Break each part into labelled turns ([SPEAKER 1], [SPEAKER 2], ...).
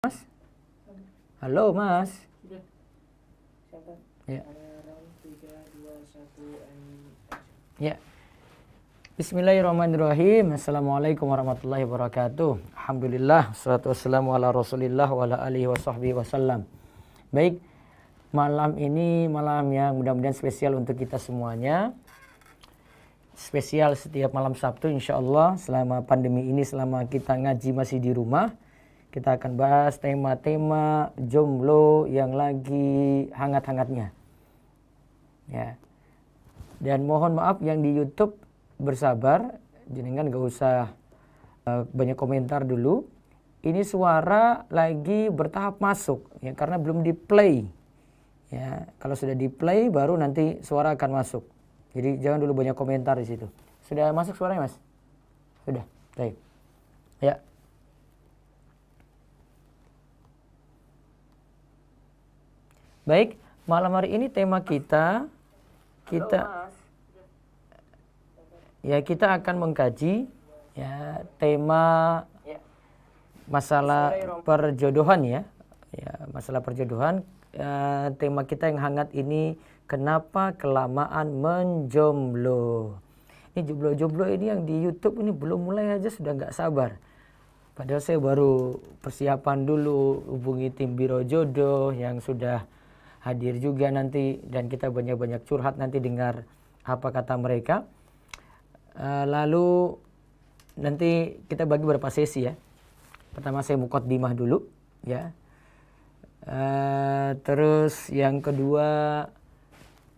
[SPEAKER 1] Mas? Halo Mas. Ya. Ya. Bismillahirrahmanirrahim. Assalamualaikum warahmatullahi wabarakatuh. Alhamdulillah, wassalatu wassalamu ala rasulillah wa ala alihi wa sahbihi wasallam. Baik, malam ini malam yang mudah-mudahan spesial untuk kita semuanya. Spesial setiap malam Sabtu insya Allah selama pandemi ini, selama kita ngaji masih di rumah. Kita akan bahas tema-tema jomblo yang lagi hangat-hangatnya. Ya. Dan mohon maaf yang di YouTube bersabar, jenengan gak usah banyak komentar dulu. Ini suara lagi bertahap masuk ya, karena belum di play. Ya, kalau sudah di play baru nanti suara akan masuk. Jadi jangan dulu banyak komentar di situ. Sudah masuk suaranya, Mas? Sudah. Baik. Ya. Baik, malam hari ini tema kita kita akan mengkaji ya tema masalah perjodohan ya. Ya, masalah perjodohan. Tema kita yang hangat ini, kenapa kelamaan menjomblo. Ini jomblo-jomblo ini yang di YouTube ini belum mulai aja sudah nggak sabar. Padahal saya baru persiapan dulu, hubungi tim Biro Jodoh yang sudah hadir juga nanti, dan kita banyak-banyak curhat nanti, dengar apa kata mereka. Lalu nanti kita bagi beberapa sesi ya. Pertama saya muqaddimah dulu ya. Terus yang kedua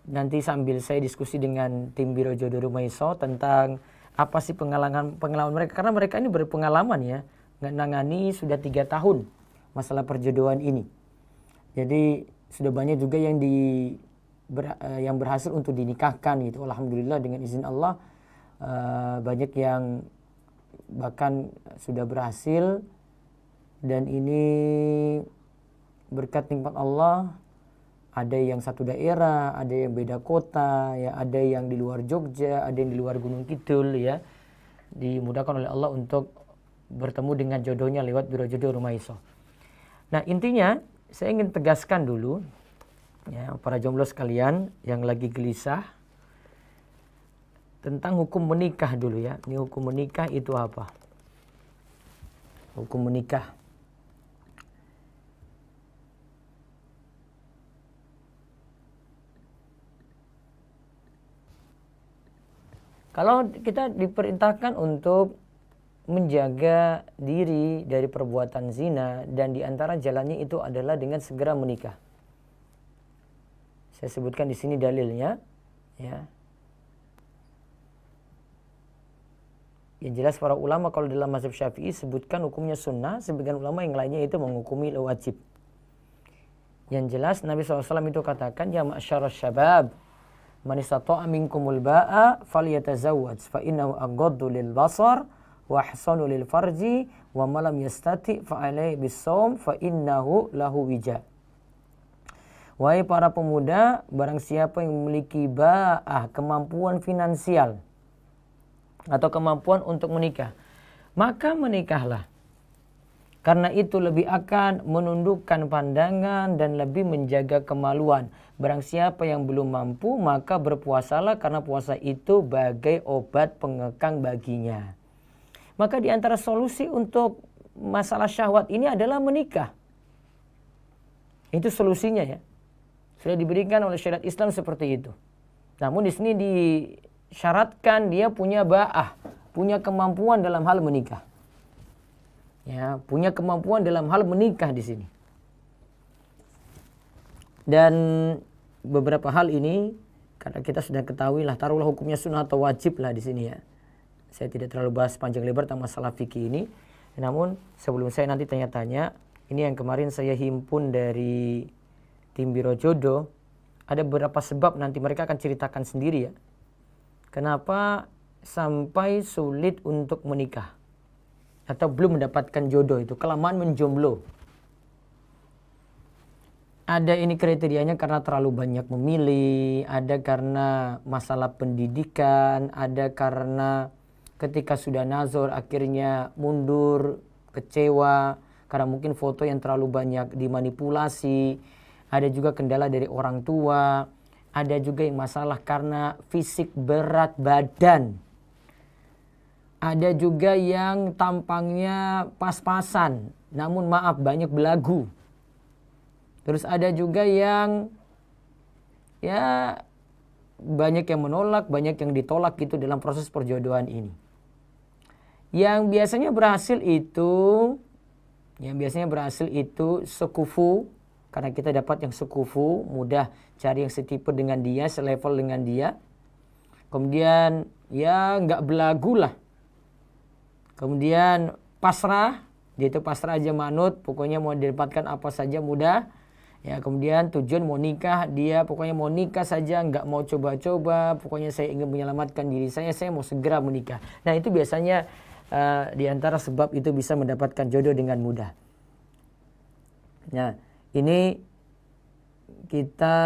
[SPEAKER 1] nanti sambil saya diskusi dengan tim Biro Jodoh Rumaiso tentang apa sih pengalaman mereka, karena mereka ini berpengalaman ya, nangani sudah 3 tahun masalah perjodohan ini. Jadi sudah banyak juga yang yang berhasil untuk dinikahkan gitu. Alhamdulillah dengan izin Allah, banyak yang bahkan sudah berhasil, dan ini berkat nikmat Allah. Ada yang satu daerah, ada yang beda kota, ya, ada yang di luar Jogja, ada yang di luar Gunung Kidul ya. Dimudahkan oleh Allah untuk bertemu dengan jodohnya lewat Biro Jodoh Rumaiso. Nah, intinya saya ingin tegaskan dulu ya, para jomblo sekalian yang lagi gelisah tentang hukum menikah dulu ya. Ini hukum menikah itu apa? Hukum menikah. Kalau kita diperintahkan untuk menjaga diri dari perbuatan zina, dan diantara jalannya itu adalah dengan segera menikah. Saya sebutkan di sini dalilnya, ya. Yang jelas para ulama kalau dalam mazhab Syafi'i sebutkan hukumnya sunnah, sebagian ulama yang lainnya itu menghukumi wajib. Yang jelas Nabi SAW itu katakan, ya ma'syarasy syabab, man istata'a minkumul ba'a falyatazawwaj fa innahu aghaddu lil basar wa ahsanu lil farji wa ma lam yastati fa alaihi bis-shaum fa innahu lahu wija. Wahai para pemuda, barang siapa yang memiliki ba'ah, kemampuan finansial atau kemampuan untuk menikah, maka menikahlah. Karena itu lebih akan menundukkan pandangan dan lebih menjaga kemaluan. Barang siapa yang belum mampu, maka berpuasalah, karena puasa itu bagai obat pengekang baginya. Maka di antara solusi untuk masalah syahwat ini adalah menikah. Itu solusinya ya. Sudah diberikan oleh syariat Islam seperti itu. Namun di sini disyaratkan dia punya ba'ah, punya kemampuan dalam hal menikah. Ya, punya kemampuan dalam hal menikah di sini. Dan beberapa hal ini karena kita sudah ketahui lah, taruhlah hukumnya sunnah atau wajib lah di sini ya. Saya tidak terlalu bahas panjang lebar tentang masalah fikih ini. Namun sebelum saya nanti tanya-tanya, ini yang kemarin saya himpun dari tim Biro Jodoh, ada beberapa sebab nanti mereka akan ceritakan sendiri ya. Kenapa sampai sulit untuk menikah atau belum mendapatkan jodoh, itu kelamaan menjomblo. Ada ini kriterianya karena terlalu banyak memilih, ada karena masalah pendidikan, ada karena ketika sudah nazar akhirnya mundur, kecewa, karena mungkin foto yang terlalu banyak dimanipulasi, ada juga kendala dari orang tua, ada juga yang masalah karena fisik berat badan, ada juga yang tampangnya pas-pasan, namun maaf banyak belagu. Terus ada juga yang ya banyak yang menolak, banyak yang ditolak gitu dalam proses perjodohan ini. Yang biasanya berhasil itu sekufu, karena kita dapat yang sekufu, mudah cari yang setipe dengan dia, selevel dengan dia. Kemudian ya nggak belagu lah. Kemudian pasrah, dia itu pasrah aja manut, pokoknya mau didapatkan apa saja mudah. Ya, kemudian tujuan mau nikah, dia pokoknya mau nikah saja, nggak mau coba-coba, pokoknya saya ingin menyelamatkan diri saya mau segera menikah. Nah itu biasanya di antara sebab itu bisa mendapatkan jodoh dengan mudah. Nah ini kita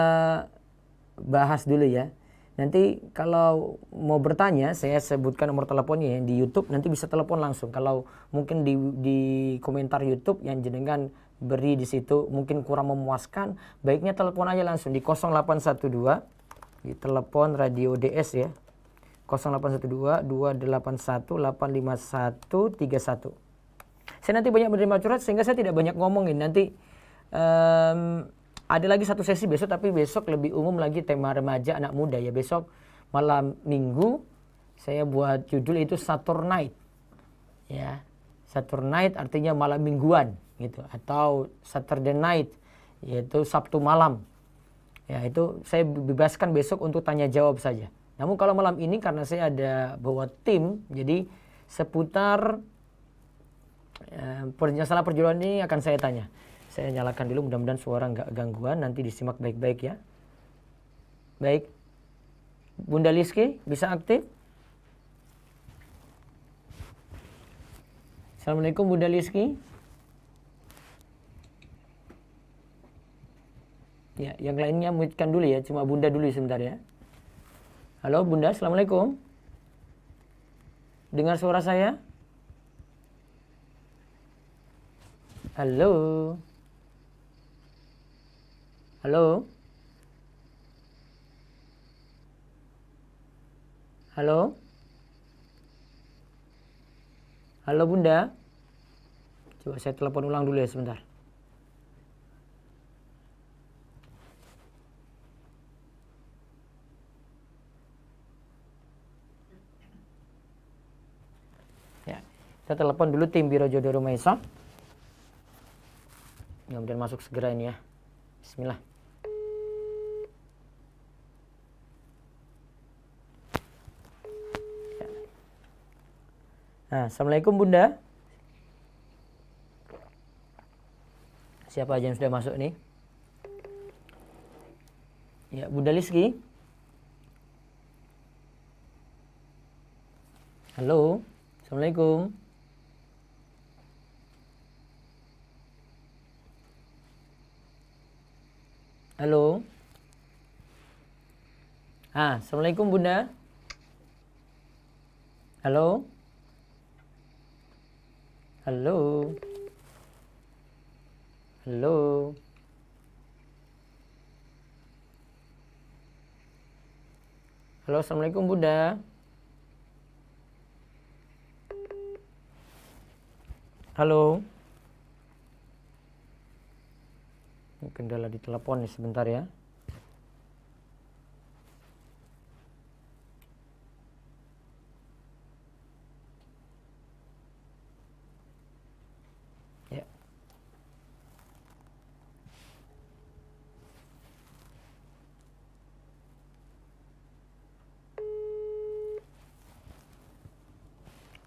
[SPEAKER 1] bahas dulu ya. Nanti kalau mau bertanya, saya sebutkan nomor teleponnya ya, di YouTube, nanti bisa telepon langsung. Kalau mungkin di komentar YouTube yang jenengan beri di situ mungkin kurang memuaskan, baiknya telepon aja langsung di 0812, di telepon Radio DS ya, 0812 281 85131. Saya nanti banyak menerima curhat sehingga saya tidak banyak ngomongin. Nanti ada lagi satu sesi besok, tapi besok lebih umum lagi, tema remaja anak muda ya. Besok malam minggu saya buat judul itu Saturn Night ya. Saturn Night artinya malam mingguan gitu, atau Saturday Night yaitu Sabtu malam ya. Itu saya bebaskan besok untuk tanya jawab saja. Namun kalau malam ini karena saya ada bawa tim, jadi seputar masalah perjodohan ini akan saya tanya. Saya nyalakan dulu, mudah-mudahan suara nggak gangguan, nanti disimak baik-baik ya. Baik, Bunda Liski bisa aktif? Assalamualaikum Bunda Liski. Ya, yang lainnya mute-kan dulu ya, cuma Bunda dulu sebentar ya. Halo Bunda, Assalamualaikum. Dengar suara saya? Halo. Halo. Halo. Halo Bunda. Coba saya telepon ulang dulu ya sebentar. Ya, kita telepon dulu tim Biro Jodoh Rumaisa. Mudah-mudahan masuk segera ini ya. Bismillah. Nah, Assalamualaikum Bunda. Siapa aja yang sudah masuk nih? Ya, Bunda Liski. Halo. Assalamualaikum. Halo. Assalamualaikum Bunda. Halo. Halo. Halo. Halo, Assalamualaikum Bunda. Halo. Ini kendala di telepon nih, sebentar ya. Ya.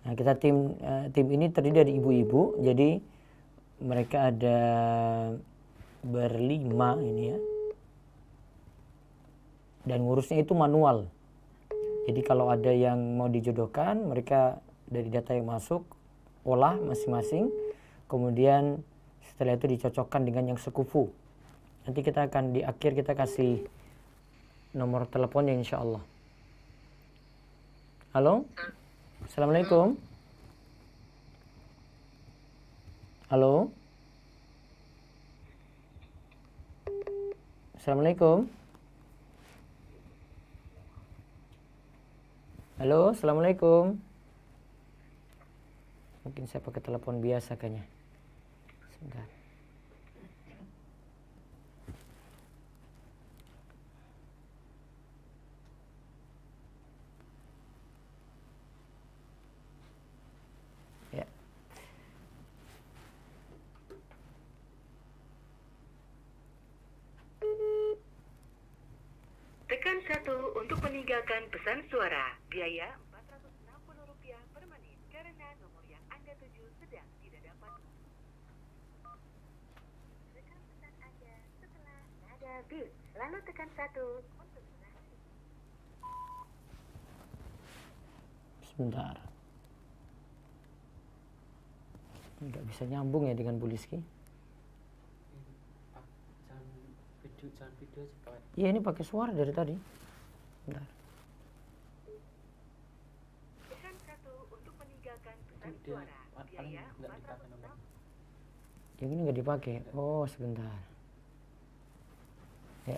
[SPEAKER 1] Nah, kita tim ini terdiri dari ibu-ibu, jadi mereka ada berlima ini ya. Dan ngurusnya itu manual. Jadi kalau ada yang mau dijodohkan, mereka dari data yang masuk olah masing-masing, kemudian setelah itu dicocokkan dengan yang sekufu. Nanti kita akan di akhir kita kasih nomor teleponnya insya Allah. Halo? Assalamualaikum. Halo? Assalamualaikum. Halo, assalamualaikum. Mungkin saya pakai telepon biasa kayaknya. Sebentar. Ya.
[SPEAKER 2] Tekan 1 untuk meninggalkan pesan suara. Biaya Rp460 per menit karena nomor yang Anda tuju sedang tidak dapat. Tekan pesan Anda setelah nada beep, lalu tekan 1 untuk mengakhiri.
[SPEAKER 1] Sebentar. Nggak bisa nyambung ya dengan Bu Liski.
[SPEAKER 3] Jangan video aja Pak.
[SPEAKER 1] Iya, ini pakai suara dari tadi. Bentar.
[SPEAKER 2] Tekan 1 untuk meninggalkan pesan
[SPEAKER 3] Dia
[SPEAKER 2] suara. Biaya
[SPEAKER 3] nggak dipakai nomor.
[SPEAKER 1] Yang ini nggak dipakai. Oh, sebentar. Ya,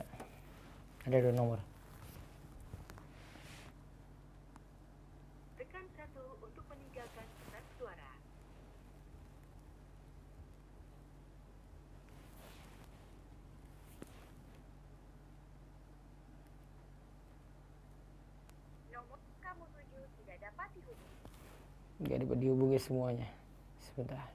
[SPEAKER 1] ada 2 nomor.
[SPEAKER 2] Tekan 1 untuk meninggalkan pesan suara. Nomor kamu tuju tidak dapat dihubungi.
[SPEAKER 1] Nggak dapat dihubungi semuanya. Sebentar.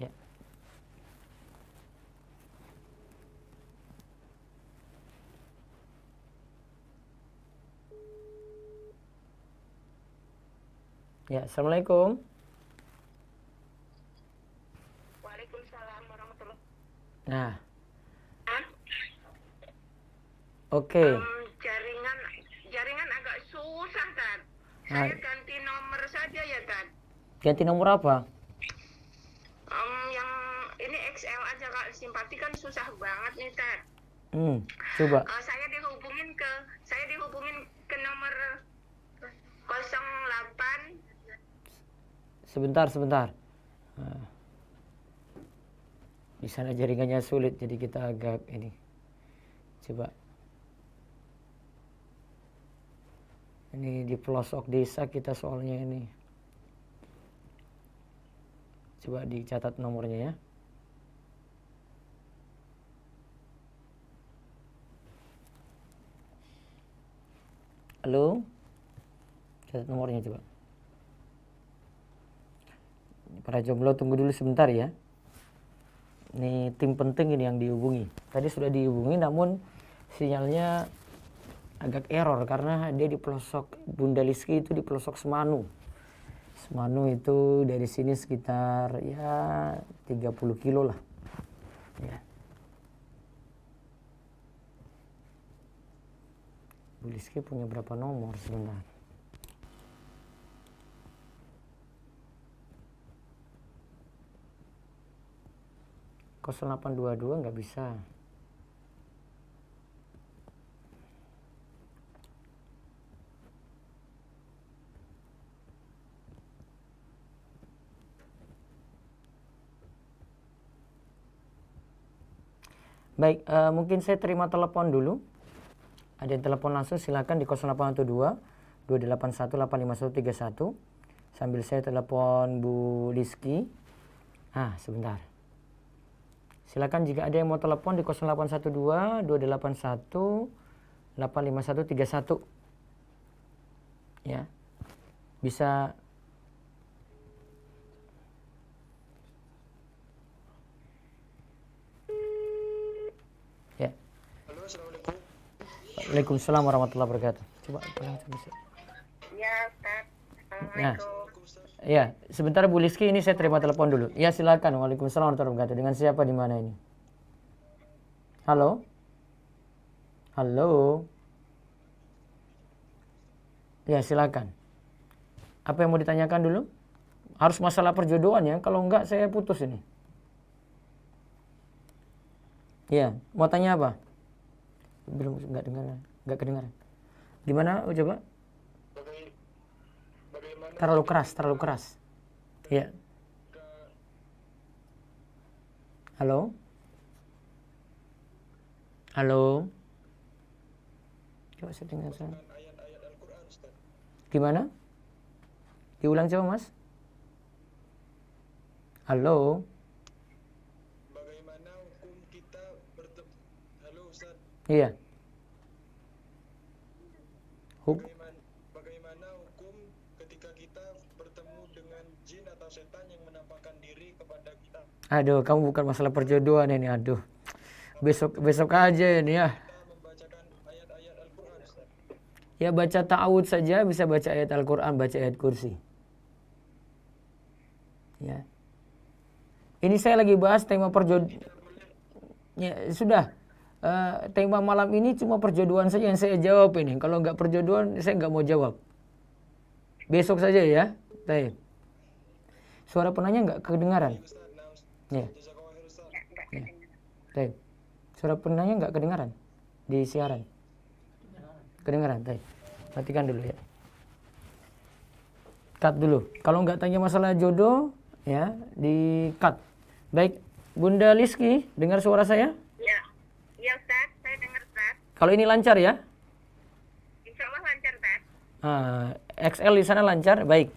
[SPEAKER 1] Ya. Ya, assalamualaikum.
[SPEAKER 2] Waalaikumsalam warahmatullahi
[SPEAKER 1] Nah,
[SPEAKER 2] wabarakatuh.
[SPEAKER 1] oke.
[SPEAKER 2] Jaringan agak susah, Tan.
[SPEAKER 1] Nah.
[SPEAKER 2] Saya ganti nomor saja ya, Tan.
[SPEAKER 1] Ganti nomor apa?
[SPEAKER 2] Yang ini XL aja, Kak. Simpati kan susah banget nih, Tan.
[SPEAKER 1] Coba.
[SPEAKER 2] Saya dihubungin ke nomor 08.
[SPEAKER 1] Sebentar. Nah. Di sana jaringannya sulit, jadi kita agak ini. Coba. Ini di pelosok desa kita soalnya ini. Coba dicatat nomornya ya. Halo? Catat nomornya coba. Para jomblo tunggu dulu sebentar ya. Ini tim penting ini yang dihubungi. Tadi sudah dihubungi namun sinyalnya agak error karena dia di pelosok, Bunda Liski itu di pelosok Semanu. Semanu itu dari sini sekitar ya 30 kilo lah. Ya. Bu Liski punya berapa nomor sebentar? (0822) nggak bisa. Baik, mungkin saya terima telepon dulu. Ada yang telepon langsung silakan di 0812 281 85131. Sambil saya telepon Bu Liski. Sebentar. Silakan jika ada yang mau telepon di 0812 281 85131. Ya. Bisa ya.
[SPEAKER 4] Halo, assalamualaikum.
[SPEAKER 1] Waalaikumsalam warahmatullahi wabarakatuh. Coba bisa.
[SPEAKER 2] Ya, Ustaz.
[SPEAKER 1] Nah,
[SPEAKER 2] Assalamualaikum.
[SPEAKER 1] ya, sebentar Bu Liski, ini saya terima telepon dulu. Ya, silakan. Waalaikumsalam warahmatullahi wabarakatuh. Dengan siapa di mana ini? Halo? Halo? Ya, silakan. Apa yang mau ditanyakan dulu? Harus masalah perjodohan ya, kalau enggak saya putus ini. Ya, mau tanya apa? Belum, nggak kedengaran. Gimana? Oh, coba.
[SPEAKER 4] Bagaimana
[SPEAKER 1] Terlalu keras. Ya. Halo? Halo? Coba saya dengar saya.
[SPEAKER 4] ayat-ayat Al-Quran, Ustaz?
[SPEAKER 1] Gimana? Diulang coba, Mas. Halo?
[SPEAKER 4] Bagaimana hukum kita bertemu? Halo, Ustaz.
[SPEAKER 1] Iya.
[SPEAKER 4] Bagaimana hukum ketika kita bertemu dengan jin atau setan yang menampakkan diri kepada kita?
[SPEAKER 1] Aduh, kamu bukan masalah perjodohan ini. Aduh. Besok aja ini ya.
[SPEAKER 4] Kita membacakan ayat-ayat Al-Quran, Ustaz.
[SPEAKER 1] Ya baca ta'awud saja, bisa baca ayat Al-Quran, baca ayat kursi. Ya. Ini saya lagi bahas tema perjodohan. Ya, sudah. Tema malam ini cuma perjodohan saja yang saya jawab ini. Kalau nggak perjodohan, saya nggak mau jawab. Besok saja ya. Baik. Suara penanya nggak kedengaran? Ya. Ya. Baik. Suara penanya nggak kedengaran di siaran? Kedengaran. Baik. Matikan dulu ya. Cut dulu. Kalau nggak tanya masalah jodoh, ya di cut. Baik. Bunda Liski, dengar suara saya?
[SPEAKER 2] Ya Ustaz, saya dengar Ustaz.
[SPEAKER 1] Kalau ini lancar ya?
[SPEAKER 2] Insya Allah lancar Ustaz.
[SPEAKER 1] XL di sana lancar, baik.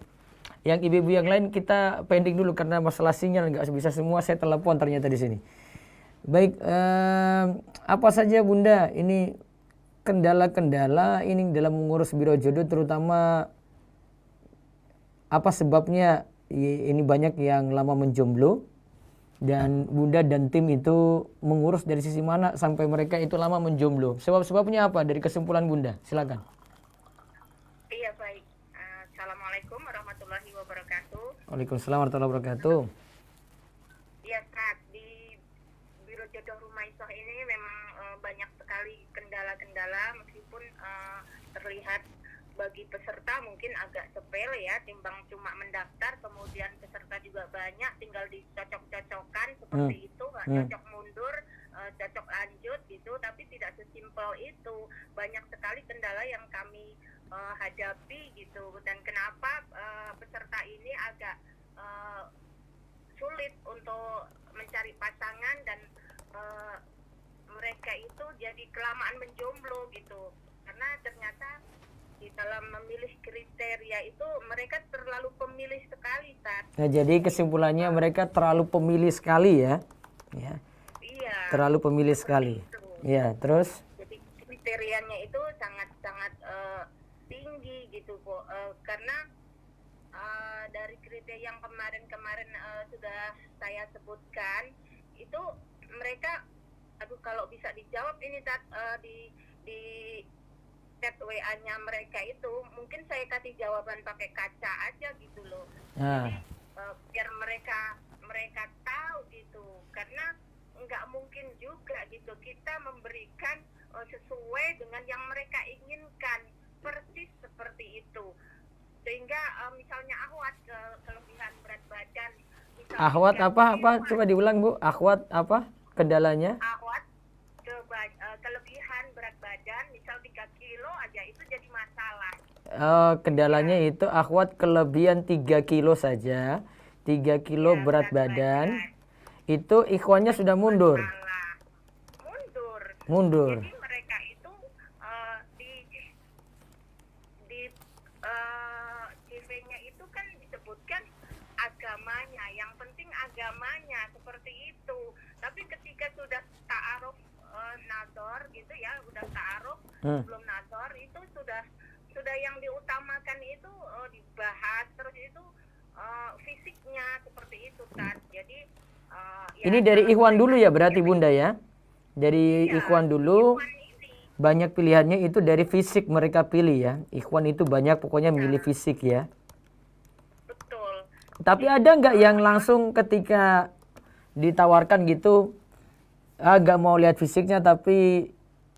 [SPEAKER 1] Yang ibu-ibu yang lain kita pending dulu karena masalah sinyal nggak bisa semua saya telepon ternyata di sini. Baik, apa saja Bunda ini kendala-kendala ini dalam mengurus biro jodoh, terutama apa sebabnya ini banyak yang lama menjomblo dan Bunda dan tim itu mengurus dari sisi mana sampai mereka itu lama menjomblo. Sebab-sebabnya apa dari kesimpulan Bunda? Silakan.
[SPEAKER 2] Iya baik. Assalamualaikum warahmatullahi wabarakatuh.
[SPEAKER 1] Waalaikumsalam warahmatullahi wabarakatuh.
[SPEAKER 2] Iya Ustaz, di Biro Jodoh Rumaisoh ini memang banyak sekali kendala-kendala meskipun terlihat bagi peserta mungkin agak sepele ya, timbang cuma mendaftar, kemudian peserta juga banyak, tinggal dicocok-cocokkan seperti itu, nggak cocok mundur, cocok lanjut gitu, tapi tidak sesimpel itu. Banyak sekali kendala yang kami hadapi gitu, dan kenapa peserta ini agak sulit untuk mencari pasangan dan mereka itu jadi kelamaan menjomblo gitu, karena ternyata di dalam memilih kriteria itu mereka terlalu pemilih sekali, Tat.
[SPEAKER 1] Nah, jadi kesimpulannya mereka terlalu pemilih sekali ya. Ya.
[SPEAKER 2] Iya.
[SPEAKER 1] Terlalu pemilih sekali.
[SPEAKER 2] Itu.
[SPEAKER 1] Ya, terus
[SPEAKER 2] Jadi kriterianya itu sangat-sangat tinggi gitu kok. Karena dari kriteria yang kemarin sudah saya sebutkan itu mereka, aduh kalau bisa dijawab ini Tat, di chat WA-nya mereka itu mungkin saya kasih jawaban pakai kaca aja gitu loh.
[SPEAKER 1] nah,
[SPEAKER 2] Jadi biar mereka tahu gitu, karena nggak mungkin juga gitu kita memberikan sesuai dengan yang mereka inginkan, persis seperti itu. Sehingga misalnya akhwat kelebihan berat badan,
[SPEAKER 1] akhwat apa coba diulang Bu, akhwat apa kendalanya?
[SPEAKER 2] akhwat kelebihan berat badan misal 3 kilo aja itu jadi masalah.
[SPEAKER 1] Kendalanya itu akhwat kelebihan 3 kilo saja, 3 kilo
[SPEAKER 2] Ya,
[SPEAKER 1] berat badan. Itu ikhwannya sudah mundur.
[SPEAKER 2] Masalah.
[SPEAKER 1] Mundur.
[SPEAKER 2] Jadi mereka itu di CV-nya itu kan disebutkan agamanya, yang penting agamanya seperti itu. Tapi ketika sudah ta'aruf nazar gitu ya, udah ta'aruf belum nazar, itu sudah yang diutamakan itu dibahas terus itu fisiknya seperti itu kan. Jadi ya,
[SPEAKER 1] Ini dari ikhwan dulu ya berarti Bunda ya? Dari ikhwan dulu.
[SPEAKER 2] ikhwan ini.
[SPEAKER 1] Banyak pilihannya itu dari fisik mereka pilih ya. Ikhwan itu banyak pokoknya milih fisik ya.
[SPEAKER 2] Betul.
[SPEAKER 1] Tapi ada nggak yang langsung ketika ditawarkan gitu, agak mau lihat fisiknya tapi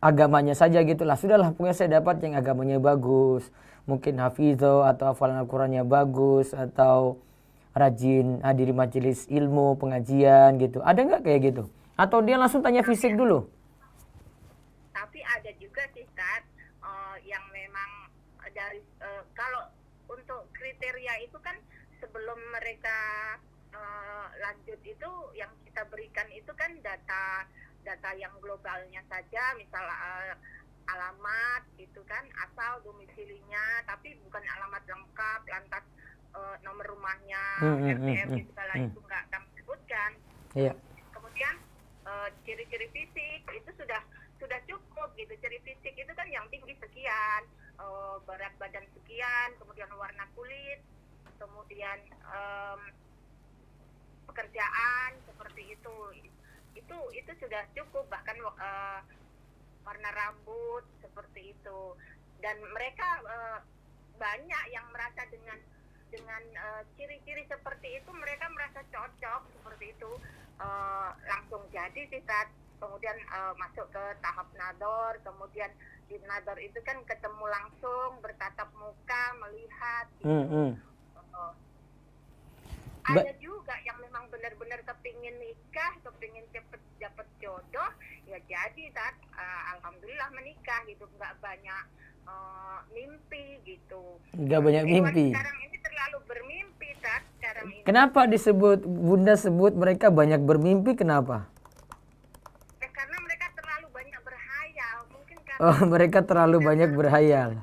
[SPEAKER 1] agamanya saja gitulah. Sudahlah pokoknya saya dapat yang agamanya bagus. Mungkin hafizah atau hafalan Al-Qurannya bagus atau rajin hadiri majelis ilmu, pengajian gitu. Ada nggak kayak gitu? Atau dia langsung tanya fisik dulu?
[SPEAKER 2] Tapi ada juga sih Tat, yang memang dari kalau untuk kriteria itu kan sebelum mereka lanjut itu yang kita berikan itu kan data yang globalnya saja, misal alamat gitu kan, asal domisilinya, tapi bukan alamat lengkap, lantas nomor rumahnya, RT RW segala itu nggak kami sebutkan.
[SPEAKER 1] Iya.
[SPEAKER 2] Kemudian ciri-ciri fisik itu sudah cukup gitu. Ciri fisik itu kan yang tinggi sekian, berat badan sekian, kemudian warna kulit, kemudian pekerjaan seperti itu sudah cukup, bahkan warna rambut seperti itu. Dan mereka banyak yang merasa dengan ciri-ciri seperti itu mereka merasa cocok seperti itu, langsung jadi sih Tat. Kemudian masuk ke tahap nador, kemudian di nador itu kan ketemu langsung, bertatap muka, melihat gitu. Ada juga yang memang benar-benar kepingin nikah, kepingin cepet dapat jodoh, ya jadi Tat, alhamdulillah menikah gitu, nggak banyak mimpi gitu.
[SPEAKER 1] Nggak banyak mimpi.
[SPEAKER 2] Sekarang ini terlalu bermimpi Tat, sekarang ini.
[SPEAKER 1] Kenapa disebut Bunda sebut mereka banyak bermimpi? Kenapa?
[SPEAKER 2] Karena mereka terlalu banyak berhayal, mungkin karena
[SPEAKER 1] Oh, mereka terlalu banyak berhayal.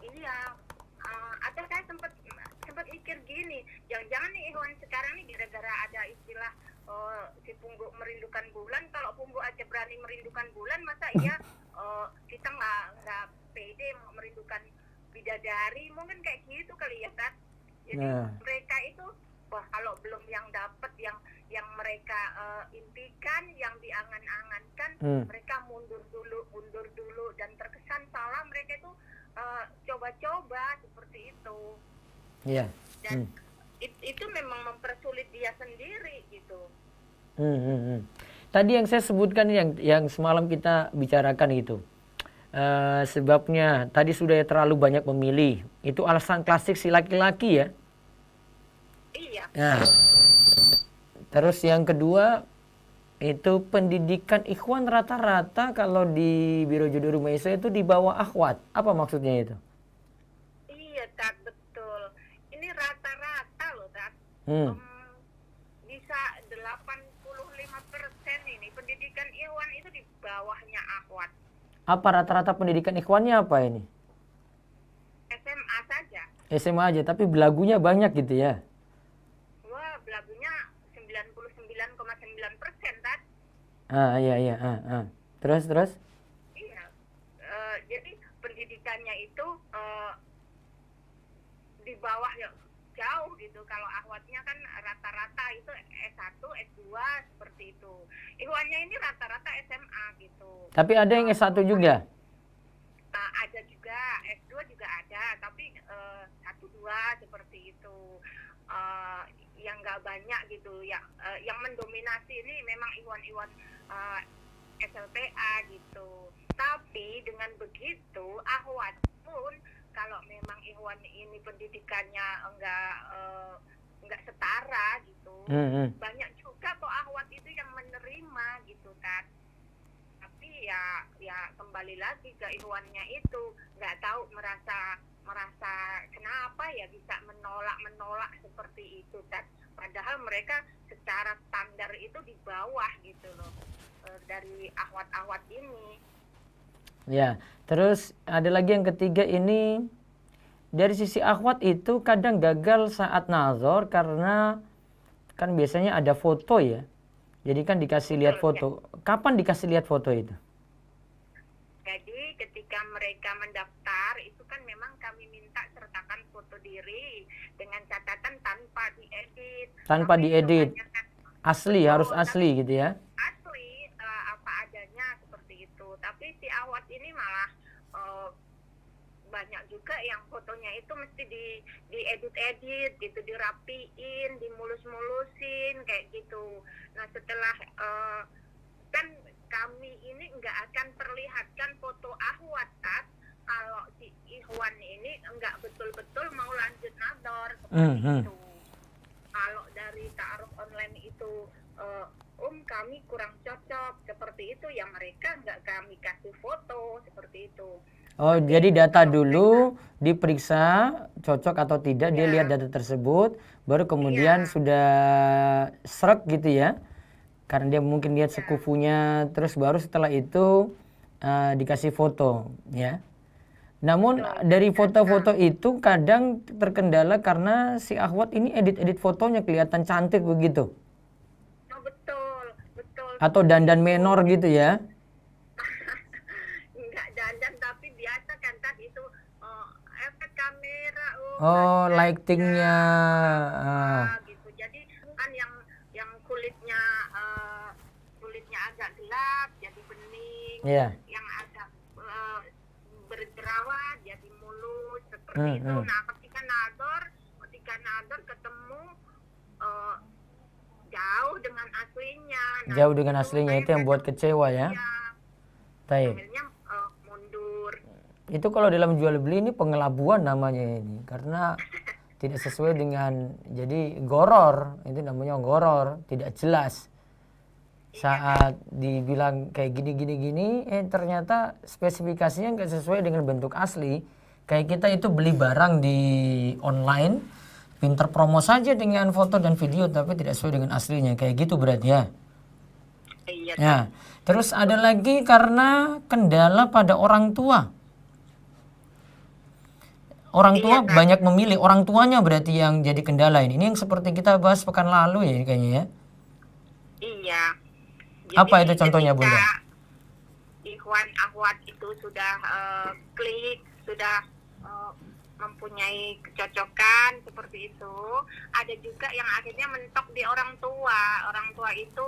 [SPEAKER 2] iya. Atau saya sempat mikir gini, jangan-jangan nih Ikhwan sekarang nih gara-gara ada istilah si Punggu merindukan bulan. Kalau Punggu aja berani merindukan bulan, masa iya kita nggak pede merindukan bidadari? Mungkin kayak gitu kali ya Tat. Jadi mereka itu kalau belum yang dapat yang mereka impikan, yang diangan-angankan, mereka mundur dulu dan terkesan salah. Mereka itu coba-coba seperti itu.
[SPEAKER 1] Iya.
[SPEAKER 2] Dan itu memang mempersulit dia sendiri gitu.
[SPEAKER 1] Tadi yang saya sebutkan yang semalam kita bicarakan itu, sebabnya tadi sudah terlalu banyak memilih. Itu alasan klasik si laki-laki ya.
[SPEAKER 2] Iya.
[SPEAKER 1] Nah, terus yang kedua itu pendidikan ikhwan rata-rata kalau di Biro Jodoh Rumaisa itu di bawah akhwat. Apa maksudnya itu?
[SPEAKER 2] Iya Tat, betul. Ini rata-rata loh Tat. Bisa 85% ini pendidikan ikhwan itu di bawahnya akhwat.
[SPEAKER 1] Apa rata-rata pendidikan ikhwannya apa ini?
[SPEAKER 2] SMA saja.
[SPEAKER 1] SMA aja, tapi belagunya banyak gitu ya?
[SPEAKER 2] Wah, belagunya 99,9% Tat.
[SPEAKER 1] Iya. Terus?
[SPEAKER 2] Iya. Jadi pendidikannya itu di bawah ya, jauh gitu. Kalau akhwatnya kan rata-rata itu S1, S2 seperti itu. Ikhwannya ini rata-rata SMA gitu.
[SPEAKER 1] Tapi ada yang S1 juga?
[SPEAKER 2] Ada juga, S2 juga ada, tapi 1-2 seperti itu. Yang nggak banyak gitu. Yang mendominasi ini memang ikhwan-ikhwan SLTA gitu. Tapi dengan begitu akhwat pun kalau memang ikhwan ini pendidikannya enggak setara gitu, banyak juga kok akhwat itu yang menerima gitu kan. Tapi ya kembali lagi ke ikhwannya itu, nggak tahu merasa kenapa ya bisa menolak seperti itu kan. Padahal mereka secara standar itu di bawah gitu loh dari akhwat-akhwat ini.
[SPEAKER 1] Ya, terus ada lagi yang ketiga ini, dari sisi akhwat itu kadang gagal saat nazar karena kan biasanya ada foto ya. Jadi kan dikasih lihat foto. Kapan dikasih lihat foto itu?
[SPEAKER 2] Jadi ketika mereka mendaftar itu kan memang kami minta sertakan foto diri dengan catatan tanpa diedit.
[SPEAKER 1] Tanpa diedit. Asli, harus asli gitu ya.
[SPEAKER 2] Asli, apa adanya seperti itu. Tapi si akhwat ini malah banyak juga yang fotonya itu mesti diedit-edit gitu, dirapiin, dimulus-mulusin kayak gitu. Nah setelah kan kami ini nggak akan perlihatkan foto akhwat Tat, kalau si ikhwan ini nggak betul-betul mau lanjut nador seperti itu. Kalau dari ta'aruf online itu kami kurang cocok seperti itu, ya mereka nggak kami kasih foto seperti itu.
[SPEAKER 1] Oh, jadi data dulu diperiksa cocok atau tidak, dia
[SPEAKER 2] Iya.
[SPEAKER 1] lihat data tersebut, baru kemudian
[SPEAKER 2] Iya.
[SPEAKER 1] sudah srek gitu ya. Karena dia mungkin lihat sekufunya, terus baru setelah itu dikasih foto ya. Namun dari foto-foto itu kadang terkendala karena si akhwat ini edit-edit fotonya kelihatan cantik begitu.
[SPEAKER 2] Oh, betul, betul.
[SPEAKER 1] Atau dandan menor gitu ya.
[SPEAKER 2] Nggak dandan tapi biasa kan tadi itu efek kamera.
[SPEAKER 1] Oh, lightingnya.
[SPEAKER 2] Gitu. Jadi kan yang kulitnya kulitnya agak gelap jadi bening,
[SPEAKER 1] Iya.
[SPEAKER 2] yang agak berjerawat jadi mulus seperti itu. Nah, ketika nador ketemu jauh dengan aslinya. Nah,
[SPEAKER 1] Jauh dengan aslinya itu yang buat kecewa ya. Taib.
[SPEAKER 2] Akhirnya mundur.
[SPEAKER 1] Itu kalau dalam jual beli ini pengelabuan namanya ini, karena tidak sesuai dengan, jadi goror, itu namanya goror, tidak jelas. Saat dibilang kayak gini, ternyata spesifikasinya nggak sesuai dengan bentuk asli. Kayak kita itu beli barang di online, pinter promo saja dengan foto dan video, tapi tidak sesuai dengan aslinya, kayak gitu berarti ya.
[SPEAKER 2] Iya.
[SPEAKER 1] Ya, terus ada lagi karena kendala pada orang tua. Orang tua banyak memilih, orang tuanya berarti yang jadi kendala ini. Ini yang seperti kita bahas pekan lalu ya kayaknya ya.
[SPEAKER 2] Iya.
[SPEAKER 1] Apa itu contohnya,
[SPEAKER 2] ketika
[SPEAKER 1] Bunda?
[SPEAKER 2] Ikhwan akhwat itu sudah klik, sudah mempunyai kecocokan seperti itu. Ada juga yang akhirnya mentok di orang tua. Orang tua itu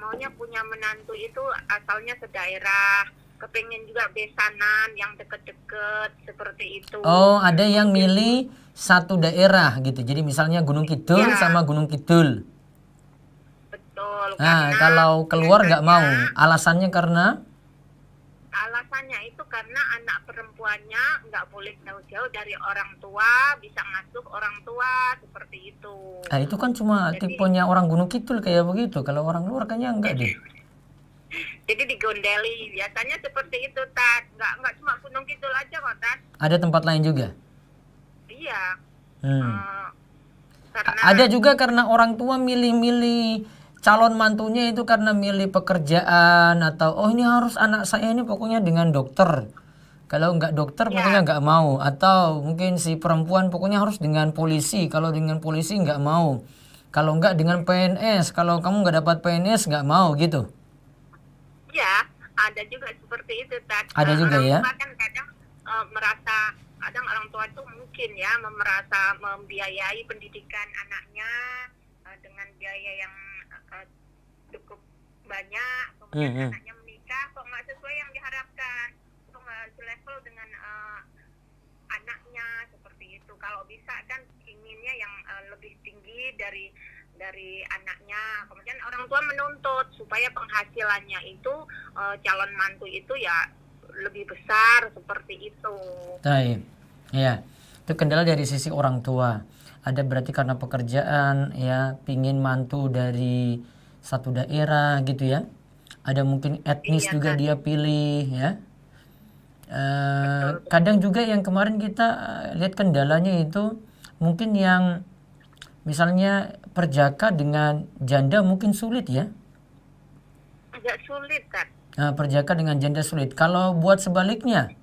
[SPEAKER 2] maunya punya menantu itu asalnya sedaerah, kepengen juga besanan yang deket-deket seperti itu.
[SPEAKER 1] Oh, ada yang milih satu daerah gitu. Jadi misalnya Gunung Kidul sama Gunung Kidul.
[SPEAKER 2] Betul.
[SPEAKER 1] Nah,
[SPEAKER 2] karena
[SPEAKER 1] kalau keluar nggak mau. Alasannya karena?
[SPEAKER 2] Alasannya itu karena anak perempuannya nggak boleh jauh-jauh dari orang tua, bisa ngasuh orang tua seperti itu.
[SPEAKER 1] Nah, itu kan cuma tipenya orang Gunung Kidul kayak begitu. Kalau orang luar kayaknya enggak deh.
[SPEAKER 2] Jadi digondeli, biasanya seperti itu, Tat. Nggak cuma Gunung Kidul aja kok, Tat.
[SPEAKER 1] Ada tempat lain juga?
[SPEAKER 2] Iya. Karena
[SPEAKER 1] Ada juga karena orang tua milih-milih calon mantunya itu karena milih pekerjaan atau oh ini harus anak saya ini pokoknya dengan dokter. Kalau nggak dokter pokoknya nggak mau. Atau mungkin si perempuan pokoknya harus dengan polisi. Kalau dengan polisi nggak mau. Kalau nggak dengan PNS. Kalau kamu nggak dapat PNS nggak mau gitu.
[SPEAKER 2] ya, ada juga seperti itu, Tat.
[SPEAKER 1] Ada juga ya?
[SPEAKER 2] Orang tua kan kadang kadang orang tua itu mungkin ya merasa membiayai pendidikan anaknya dengan biaya yang cukup banyak, kemudian anaknya menikah kok nggak sesuai yang diharapkan, kok nggak selevel dengan anaknya seperti itu. Kalau bisa kan inginnya yang lebih tinggi dari anaknya. Kemudian orang tua menuntut supaya penghasilannya itu calon mantu itu ya lebih besar seperti itu.
[SPEAKER 1] Baik. Ya. Itu kendala dari sisi orang tua. Ada berarti karena pekerjaan ya, pingin mantu dari satu daerah gitu ya. Ada mungkin etnis juga dia pilih ya. Kadang juga yang kemarin kita lihat kendalanya itu mungkin yang misalnya perjaka dengan janda mungkin sulit ya.
[SPEAKER 2] Agak sulit kan.
[SPEAKER 1] Nah, perjaka dengan janda sulit. Kalau buat sebaliknya,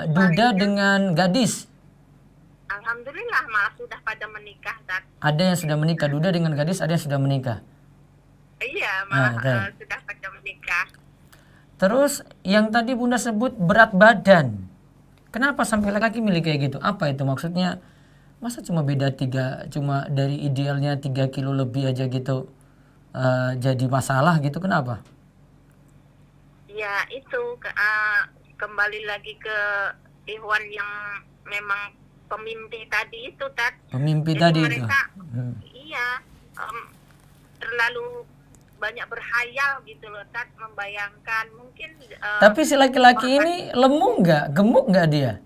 [SPEAKER 1] duda dengan gadis.
[SPEAKER 2] Alhamdulillah malah sudah pada menikah, Tat.
[SPEAKER 1] Ada yang sudah menikah, duda dengan gadis ada yang sudah menikah.
[SPEAKER 2] Iya, malah sudah pada menikah.
[SPEAKER 1] Terus yang tadi Bunda sebut berat badan. Kenapa sampai laki-laki milih kayak gitu? Apa itu maksudnya? Masa cuma beda cuma dari idealnya 3 kilo lebih aja gitu jadi masalah gitu, kenapa?
[SPEAKER 2] Ya itu kembali lagi ke Ikhwan yang memang pemimpi tadi itu, Tat.
[SPEAKER 1] Pemimpi
[SPEAKER 2] jadi
[SPEAKER 1] tadi
[SPEAKER 2] mereka,
[SPEAKER 1] itu.
[SPEAKER 2] Iya, terlalu banyak berhayal gitu loh, Tat, membayangkan mungkin.
[SPEAKER 1] Tapi si laki-laki ini lemu nggak, gemuk nggak dia?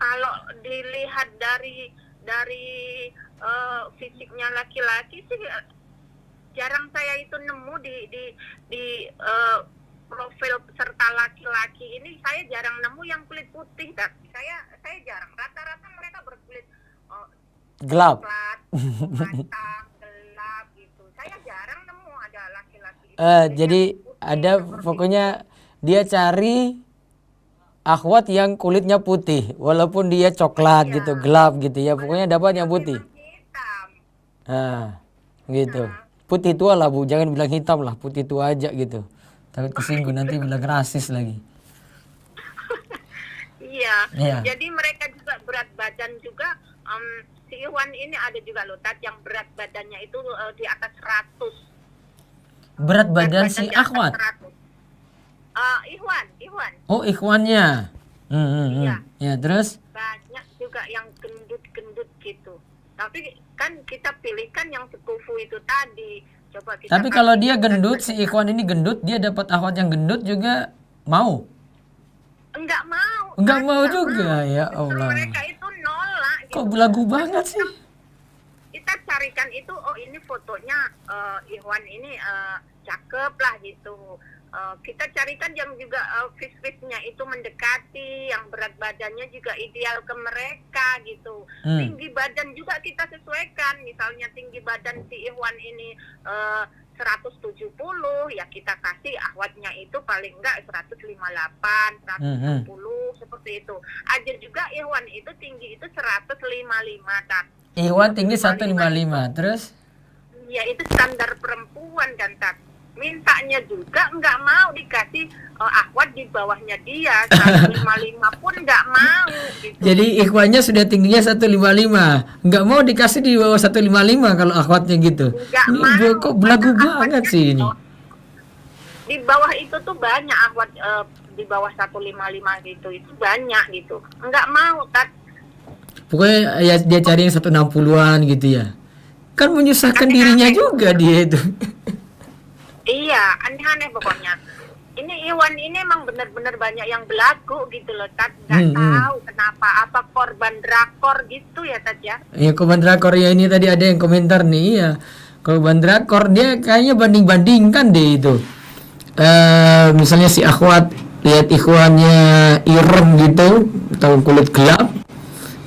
[SPEAKER 2] Kalau dilihat dari fisiknya laki-laki sih jarang saya itu nemu di profil peserta laki-laki ini, saya jarang nemu yang kulit putih. Saya jarang, rata-rata mereka berkulit
[SPEAKER 1] Gelap.
[SPEAKER 2] coklat, matang, gelap gitu. Saya jarang nemu ada laki-laki itu.
[SPEAKER 1] Jadi
[SPEAKER 2] Putih
[SPEAKER 1] ada
[SPEAKER 2] seperti
[SPEAKER 1] pokoknya dia cari akhwat yang kulitnya putih, walaupun dia coklat
[SPEAKER 2] Iya.
[SPEAKER 1] gitu, gelap gitu ya. Pokoknya dapat yang putih.
[SPEAKER 2] memang hitam.
[SPEAKER 1] Gitu. Putih tua lah Bu, jangan bilang hitam lah, putih tua aja gitu. Takut kesinggung nanti bilang rasis lagi.
[SPEAKER 2] Iya.
[SPEAKER 1] Iya.
[SPEAKER 2] Jadi mereka juga berat badan juga. Si Iwan ini ada juga loh, Tat, yang berat badannya itu di atas 100.
[SPEAKER 1] Berat badan
[SPEAKER 2] Berat
[SPEAKER 1] si
[SPEAKER 2] di atas
[SPEAKER 1] akhwat.
[SPEAKER 2] 100. Iwan.
[SPEAKER 1] Oh, ikhwannya.
[SPEAKER 2] Iya.
[SPEAKER 1] Ya, terus?
[SPEAKER 2] Banyak juga yang gendut-gendut gitu. Tapi kan kita pilihkan yang sekufu itu tadi. Coba kita
[SPEAKER 1] Tapi kalau
[SPEAKER 2] kasih
[SPEAKER 1] dia
[SPEAKER 2] yang
[SPEAKER 1] gendut,
[SPEAKER 2] berat
[SPEAKER 1] si ikhwan ini gendut, dia dapat akhwat yang gendut juga mau.
[SPEAKER 2] Enggak mau.
[SPEAKER 1] Enggak
[SPEAKER 2] Tat,
[SPEAKER 1] mau
[SPEAKER 2] enggak
[SPEAKER 1] juga,
[SPEAKER 2] mau.
[SPEAKER 1] ya
[SPEAKER 2] Justru
[SPEAKER 1] Allah.
[SPEAKER 2] mereka itu nolak gitu.
[SPEAKER 1] Kok belagu banget sih?
[SPEAKER 2] Kita carikan itu, oh ini fotonya Iwan ini cakep lah gitu. Kita carikan yang juga face-nya itu mendekati, yang berat badannya juga ideal ke mereka gitu. Tinggi badan juga kita sesuaikan. Misalnya tinggi badan si Iwan ini 170, ya kita kasih akhwatnya itu paling enggak 158, 160 seperti itu. Aja juga Iwan itu tinggi itu 155, Tat.
[SPEAKER 1] Ikhwan tinggi 155, terus?
[SPEAKER 2] Ya itu standar perempuan kan, Tat. Mintanya juga nggak mau dikasih akhwat di bawahnya dia, 155 pun nggak mau gitu.
[SPEAKER 1] Jadi ikhwannya sudah tingginya 155, nggak mau dikasih di bawah 155 kalau akhwatnya gitu.
[SPEAKER 2] Nggak
[SPEAKER 1] Ini
[SPEAKER 2] mau.
[SPEAKER 1] gua kok belagu
[SPEAKER 2] Padahal
[SPEAKER 1] banget
[SPEAKER 2] akhwatnya
[SPEAKER 1] sih ini.
[SPEAKER 2] Di bawah itu tuh banyak akhwat di bawah 155 gitu, itu banyak gitu. Nggak mau, Tat.
[SPEAKER 1] Pokoknya ya dia cari yang 160-an gitu ya. Kan menyusahkan dirinya juga dia itu.
[SPEAKER 2] Iya, aneh-aneh pokoknya. Ini Iwan ini emang benar-benar banyak yang belagu gitu loh, Tat. Nggak tahu kenapa, apa korban drakor gitu ya, Tat ya.
[SPEAKER 1] Ya korban drakor ya, ini tadi ada yang komentar nih, iya. Korban drakor dia kayaknya banding-bandingkan deh itu. Misalnya si akhwat lihat ikhwannya irem gitu, atau kulit gelap.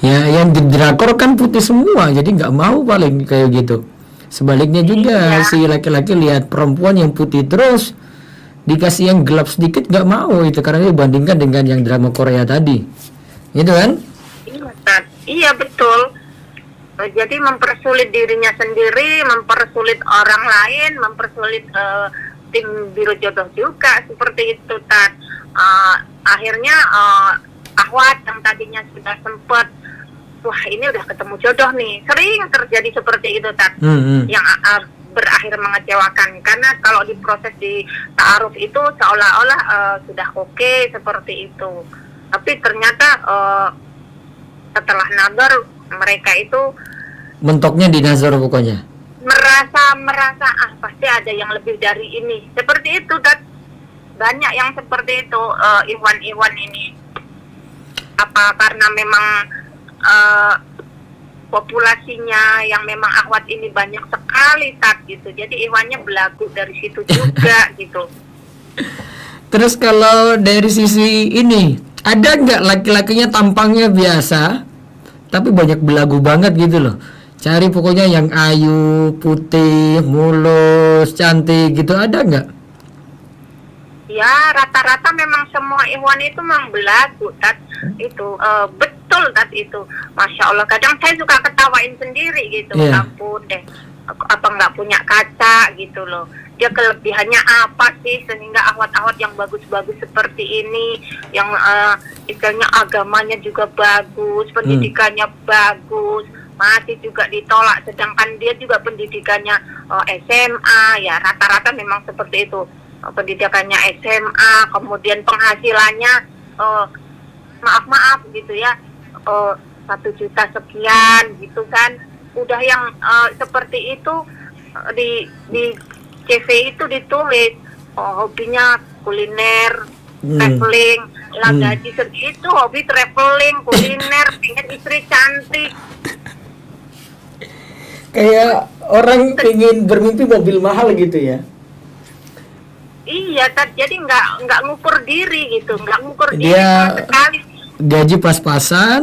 [SPEAKER 1] Ya, yang di drakor kan putih semua, jadi nggak mau paling kayak gitu. Sebaliknya juga si laki-laki lihat perempuan yang putih terus dikasih yang gelap sedikit nggak mau itu, karena dia bandingkan dengan yang drama Korea tadi, gitu kan?
[SPEAKER 2] Iya, Tat. Iya betul. Jadi mempersulit dirinya sendiri, mempersulit orang lain, mempersulit tim biro jodoh juga seperti itu, Tat. Akhirnya akhwat yang tadinya sudah sempat, wah ini udah ketemu jodoh nih, sering terjadi seperti itu, Tat. Yang berakhir mengecewakan, karena kalau diproses di ta'aruf itu seolah-olah sudah oke seperti itu, tapi ternyata setelah nazar mereka itu
[SPEAKER 1] Mentoknya di nazar pokoknya.
[SPEAKER 2] merasa pasti ada yang lebih dari ini, seperti itu, Tat. Banyak yang seperti itu. Iwan ini apa karena memang populasinya yang memang akhwat ini banyak sekali, Tat, gitu. Jadi Iwannya belagu dari situ juga gitu.
[SPEAKER 1] Terus kalau dari sisi ini, ada nggak laki-lakinya tampangnya biasa, tapi banyak belagu banget gitu loh. Cari pokoknya yang ayu, putih, mulus, cantik gitu, ada nggak?
[SPEAKER 2] Ya rata-rata memang semua Iwan itu memang belagu, Tat. Itu betul, Tat, itu. Masya Allah, kadang saya suka ketawain sendiri gitu. Ampun deh, apa nggak punya kaca gitu loh. Dia kelebihannya apa sih sehingga akhwat-akhwat yang bagus-bagus seperti ini, yang istilahnya agamanya juga bagus, pendidikannya bagus, masih juga ditolak, sedangkan dia juga pendidikannya SMA, ya rata-rata memang seperti itu. Pendidikannya SMA, kemudian penghasilannya maaf gitu ya, 1 juta sekian gitu kan. Udah yang seperti itu di CV itu ditulis hobinya kuliner, traveling, lah gaji segitu, hobi traveling, kuliner, pengen istri cantik.
[SPEAKER 1] Kayak orang pengen bermimpi mobil mahal gitu ya.
[SPEAKER 2] Iya, jadi nggak ngukur diri gitu, nggak ngukur diri
[SPEAKER 1] Dia
[SPEAKER 2] sama sekali.
[SPEAKER 1] gaji pas-pasan,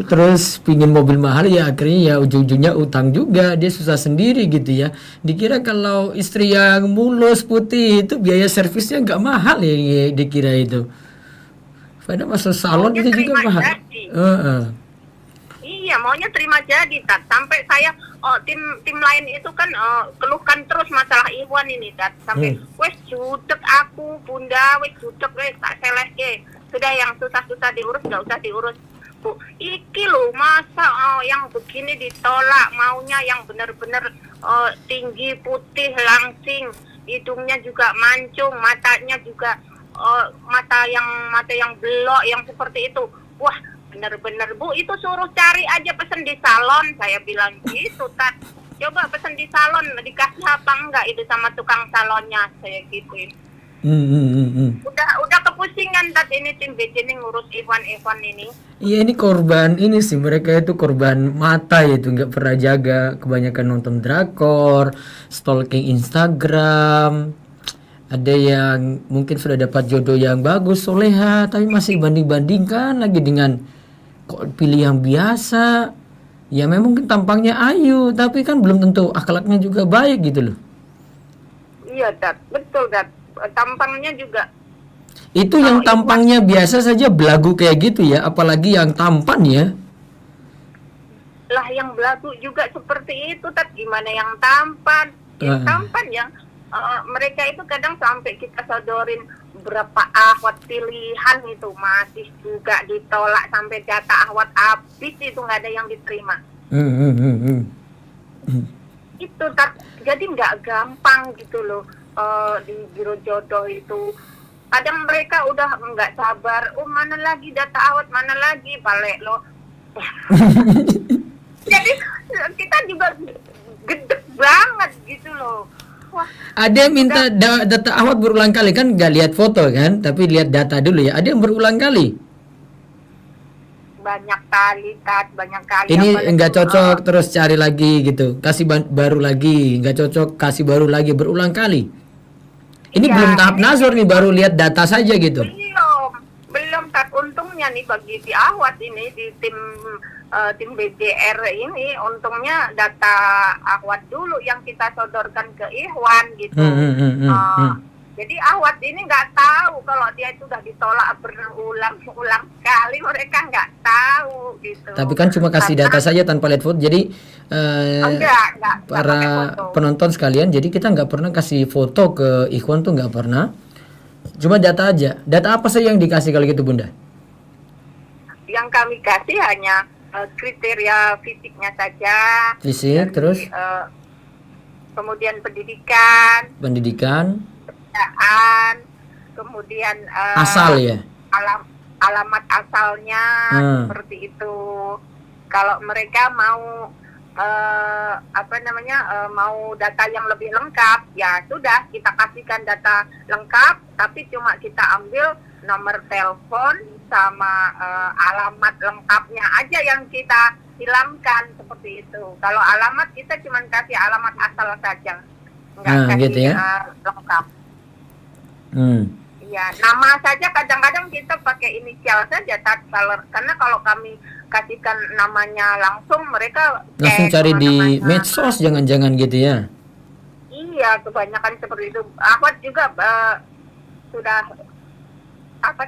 [SPEAKER 1] terus pingin mobil mahal ya akhirnya ya ujung-ujungnya utang juga, dia susah sendiri gitu ya. Dikira kalau istri yang mulus putih itu biaya servisnya nggak mahal ya, dikira itu. Padahal masuk salon
[SPEAKER 2] Maunya
[SPEAKER 1] itu juga
[SPEAKER 2] terima
[SPEAKER 1] mahal.
[SPEAKER 2] jadi.
[SPEAKER 1] Heeh.
[SPEAKER 2] Iya, maunya terima jadi, Tat. Sampai saya, tim lain itu kan keluhkan terus masalah Ikhwan ini, Tat. Sampai, wes judek aku, bunda, wes judek, wes tak selehke. Sudah yang susah-susah diurus, nggak usah diurus. Bu, iki loh, masa yang begini ditolak, maunya yang benar-benar tinggi, putih, langsing, hidungnya juga mancung, matanya juga mata yang belok, yang seperti itu. Wah, bener-bener Bu, itu suruh cari aja pesen di salon, saya bilang gitu, Tat. Coba pesen di salon, dikasih apa enggak itu sama tukang salonnya, saya gituin. Udah kepusingan, Tat, ini tim BC ini ngurus Ikhwan ini.
[SPEAKER 1] Iya, ini korban ini sih, mereka itu korban mata itu, nggak pernah jaga, kebanyakan nonton drakor, stalking Instagram. Ada yang mungkin sudah dapat jodoh yang bagus, soleha, tapi masih banding-bandingkan lagi dengan kok pilih yang biasa. Ya memang mungkin tampangnya ayu, tapi kan belum tentu akhlaknya juga baik gitu loh.
[SPEAKER 2] Iya, Tat, betul, Tat. Tampangnya juga.
[SPEAKER 1] Itu yang tampangnya biasa saja belagu kayak gitu ya, apalagi yang tampan ya.
[SPEAKER 2] Lah yang belagu juga seperti itu, Tat. Gimana yang tampan? Yang tampan yang mereka itu kadang sampai kita sodorin berapa ahwat pilihan itu masih juga ditolak, sampai jatah ahwat habis itu nggak ada yang diterima. Itu jadi nggak gampang gitu loh di biro jodoh itu. Kadang mereka udah nggak sabar, mana lagi data ahwat, mana lagi balik lo. Jadi kita juga gedek banget gitu loh. Wah,
[SPEAKER 1] ada yang minta data ahwat berulang kali, kan nggak lihat foto kan, tapi lihat data dulu ya. Ada yang berulang kali.
[SPEAKER 2] Banyak kali, Tat, banyak kali.
[SPEAKER 1] Ini nggak cocok, terus cari lagi gitu, kasih baru lagi, nggak cocok, kasih baru lagi, berulang kali. Ini
[SPEAKER 2] Iya,
[SPEAKER 1] belum tahap nazar nih, baru lihat data saja gitu.
[SPEAKER 2] Belum, Tat. Untungnya nih bagi di ahwat ini, di tim BJR ini, untungnya data ahwat dulu yang kita sodorkan ke Ikhwan gitu. Jadi ahwat ini nggak tahu kalau dia itu sudah ditolak berulang-ulang kali, mereka nggak tahu gitu.
[SPEAKER 1] Tapi kan cuma kasih data saja tanpa lihat foto. Jadi
[SPEAKER 2] enggak
[SPEAKER 1] para penonton sekalian, jadi kita nggak pernah kasih foto ke Ikhwan tuh, nggak pernah. Cuma data aja. Data apa saja yang dikasih kalau gitu, Bunda?
[SPEAKER 2] Yang kami kasih hanya kriteria fisiknya saja.
[SPEAKER 1] Fisik, terus
[SPEAKER 2] kemudian pendidikan, pekerjaan, kemudian
[SPEAKER 1] asal ya.
[SPEAKER 2] alamat asalnya seperti itu. Kalau mereka mau mau data yang lebih lengkap, ya sudah kita kasihkan data lengkap, tapi cuma kita ambil nomor telepon sama alamat lengkapnya aja yang kita hilangkan, seperti itu. Kalau alamat kita cuma kasih alamat asal saja, nggak kasih
[SPEAKER 1] gitu ya?
[SPEAKER 2] lengkap. Ya, nama saja kadang-kadang kita pakai inisial saja, karena kalau kami kasihkan namanya langsung, mereka
[SPEAKER 1] langsung cari di medsos, jangan-jangan gitu ya?
[SPEAKER 2] Iya, kebanyakan seperti itu. Ahwat juga sudah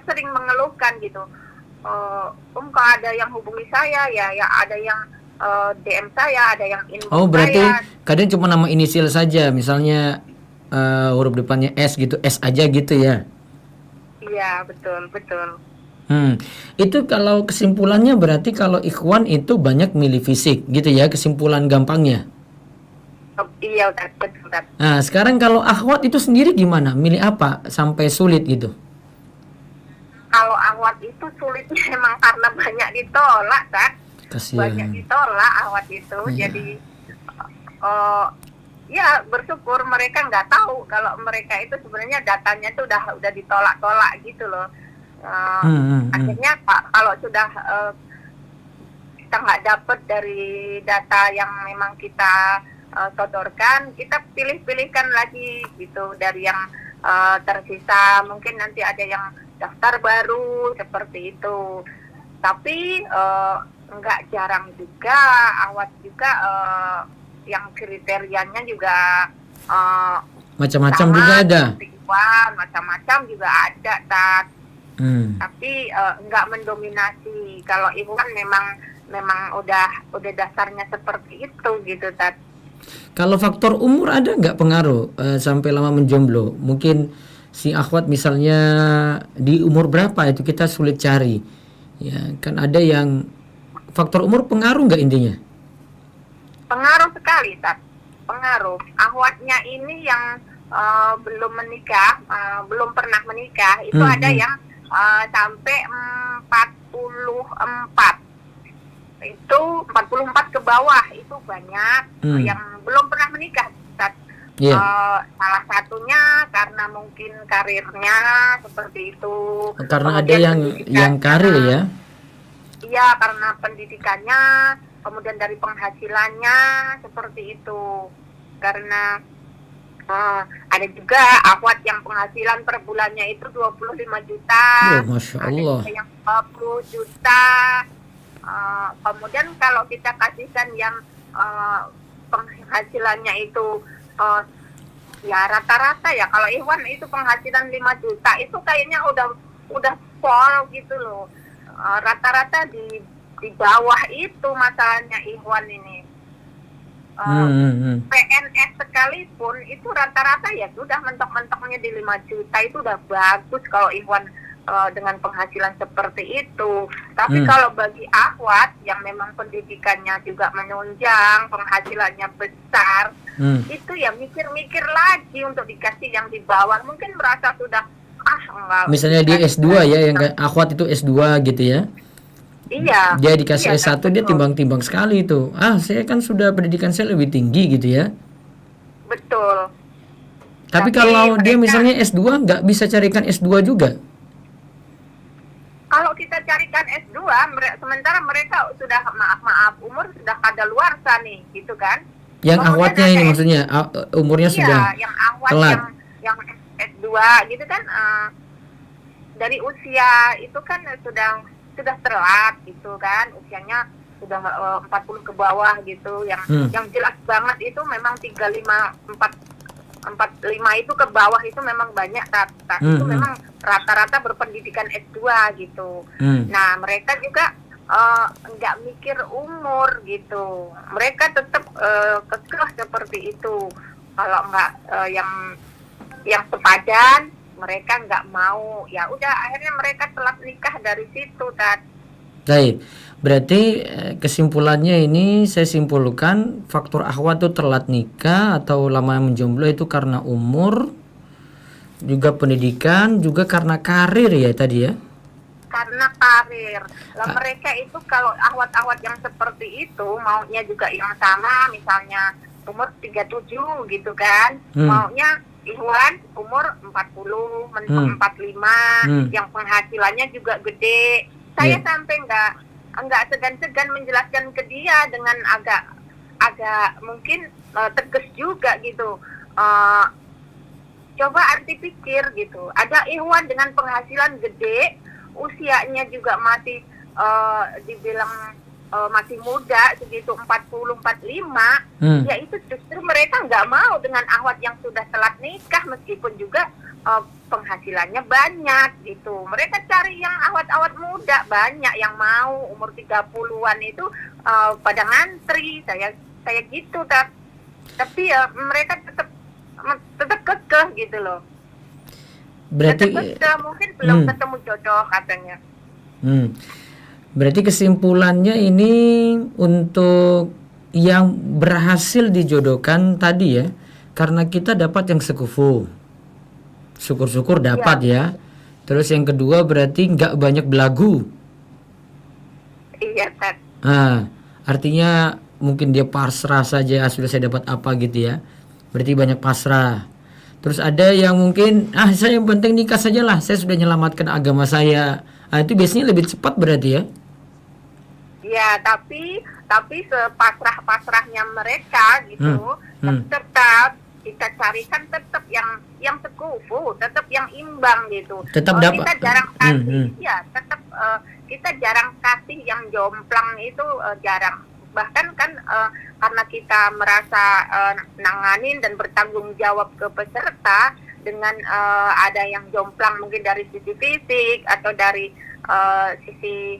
[SPEAKER 2] sering mengeluhkan gitu. Kalau ada yang hubungi saya, ya ada yang DM saya, ada yang inbox saya.
[SPEAKER 1] Oh, berarti kadang cuma nama inisial saja, misalnya huruf depannya S gitu, S aja gitu ya?
[SPEAKER 2] Iya, betul.
[SPEAKER 1] Itu kalau kesimpulannya berarti kalau Ikhwan itu banyak milih fisik gitu ya, kesimpulan gampangnya.
[SPEAKER 2] Iya, betul.
[SPEAKER 1] Nah, sekarang kalau akhwat itu sendiri gimana? Milih apa sampai sulit gitu?
[SPEAKER 2] Kalau ahwat itu sulitnya emang karena banyak ditolak, kan? Banyak ditolak ahwat itu. Ya. Jadi ya bersyukur mereka nggak tahu kalau mereka itu sebenarnya datanya itu udah ditolak-tolak gitu loh. Akhirnya kalau sudah kita nggak dapat dari data yang memang kita sodorkan, kita pilih-pilihkan lagi gitu dari yang tersisa. Mungkin nanti ada yang daftar baru seperti itu. Tapi nggak jarang juga Ahwat juga yang kriterianya juga
[SPEAKER 1] Macam-macam
[SPEAKER 2] sama
[SPEAKER 1] juga ada.
[SPEAKER 2] seperti Iwan, macam-macam juga ada, Tat. Tapi nggak mendominasi. Kalau Iwan memang udah dasarnya seperti itu gitu, Tat.
[SPEAKER 1] Kalau faktor umur ada nggak pengaruh sampai lama menjomblo? Mungkin si akhwat misalnya di umur berapa itu kita sulit cari. Ya, kan ada yang faktor umur pengaruh nggak intinya?
[SPEAKER 2] Pengaruh sekali, Tat. Pengaruh. Ahwatnya ini yang belum menikah, belum pernah menikah, itu ada yang sampai 44. Itu 44 ke bawah itu banyak yang belum pernah menikah, Tat. Salah satunya karena mungkin karirnya seperti itu.
[SPEAKER 1] Karena ada
[SPEAKER 2] Kemudian
[SPEAKER 1] yang karir ya.
[SPEAKER 2] Iya, karena pendidikannya, kemudian dari penghasilannya seperti itu. Karena ada juga akhwat yang penghasilan per bulannya itu 25 juta.
[SPEAKER 1] Oh, Masya Allah.
[SPEAKER 2] Ada juga yang 40 juta. Kemudian kalau kita kasihkan yang penghasilannya itu ya rata-rata ya, kalau Iwan itu penghasilan 5 juta itu kayaknya udah pol gitu loh. Rata-rata di bawah itu masalahnya Iwan ini. PNS sekalipun itu rata-rata ya sudah mentok-mentoknya di 5 juta itu udah bagus kalau Iwan dengan penghasilan seperti itu. Tapi kalau bagi akhwat yang memang pendidikannya juga menunjang, penghasilannya besar, itu ya mikir-mikir lagi untuk dikasih yang di bawah. Mungkin merasa sudah enggak.
[SPEAKER 1] Misalnya dia S2 ya, yang akhwat itu S2 gitu ya.
[SPEAKER 2] Iya.
[SPEAKER 1] Dia dikasih S1 dia
[SPEAKER 2] betul.
[SPEAKER 1] timbang-timbang sekali itu. Saya kan sudah pendidikan saya lebih tinggi gitu ya.
[SPEAKER 2] Betul.
[SPEAKER 1] Tapi kalau dia misalnya S2 nggak bisa carikan S2 juga.
[SPEAKER 2] Kalau kita carikan S2, sementara mereka sudah maaf umur sudah kadaluarsa nih, gitu kan?
[SPEAKER 1] Yang
[SPEAKER 2] Kemudian
[SPEAKER 1] akhwatnya
[SPEAKER 2] ada
[SPEAKER 1] ini maksudnya umurnya sudah
[SPEAKER 2] yang akhwat
[SPEAKER 1] telat.
[SPEAKER 2] yang S2 gitu kan, dari usia itu kan sudah telat gitu kan, usianya sudah 40 ke bawah gitu. Yang jelas banget itu memang 45 itu ke bawah itu memang banyak, itu memang rata-rata berpendidikan S2 gitu. Nah, mereka juga nggak mikir umur gitu. Mereka tetap kekeh seperti itu. Kalau nggak yang sepadan, mereka nggak mau. Ya udah, akhirnya mereka telat nikah dari situ, Tat.
[SPEAKER 1] Baik, berarti kesimpulannya ini saya simpulkan faktor akhwat itu telat nikah atau lama menjomblo itu karena umur, juga pendidikan, juga karena karir ya tadi ya.
[SPEAKER 2] Karena karir. Lah mereka itu kalau akhwat-akhwat yang seperti itu maunya juga yang sama, misalnya umur 37 gitu kan. Maunya Ikhwan umur 40, mentok 45, yang penghasilannya juga gede. Saya sampai nggak segan-segan menjelaskan ke dia dengan agak mungkin tegas juga gitu. Coba anti pikir gitu. Ada Ikhwan dengan penghasilan gede, usianya juga masih dibilang masih muda segitu 40-45, ya itu justru mereka nggak mau dengan akhwat yang sudah telat nikah meskipun juga penghasilannya banyak gitu. Mereka cari yang akhwat-akhwat muda, banyak yang mau umur 30-an itu pada ngantri. Saya gitu, tapi ya mereka tetap kekeh gitu loh.
[SPEAKER 1] Berarti
[SPEAKER 2] mungkin belum ketemu jodoh katanya.
[SPEAKER 1] Berarti kesimpulannya ini untuk yang berhasil dijodohkan tadi ya, karena kita dapat yang sekufu, syukur-syukur dapat ya. Terus yang kedua berarti nggak banyak belagu.
[SPEAKER 2] Iya, Tat.
[SPEAKER 1] Artinya mungkin dia pasrah saja, sudah saya dapat apa gitu ya. Berarti banyak pasrah. Terus ada yang mungkin saya yang penting nikah sajalah, saya sudah menyelamatkan agama saya. Itu biasanya lebih cepat berarti ya.
[SPEAKER 2] Ya, tapi sepasrah-pasrahnya mereka gitu, tetap kita carikan tetap yang sekufu, tetap yang imbang gitu.
[SPEAKER 1] Tetap dapat.
[SPEAKER 2] Kita jarang kasih, ya tetap kita jarang kasih yang jomplang itu jarang. Bahkan kan karena kita merasa nanganin dan bertanggung jawab ke peserta dengan ada yang jomplang mungkin dari sisi fisik atau dari sisi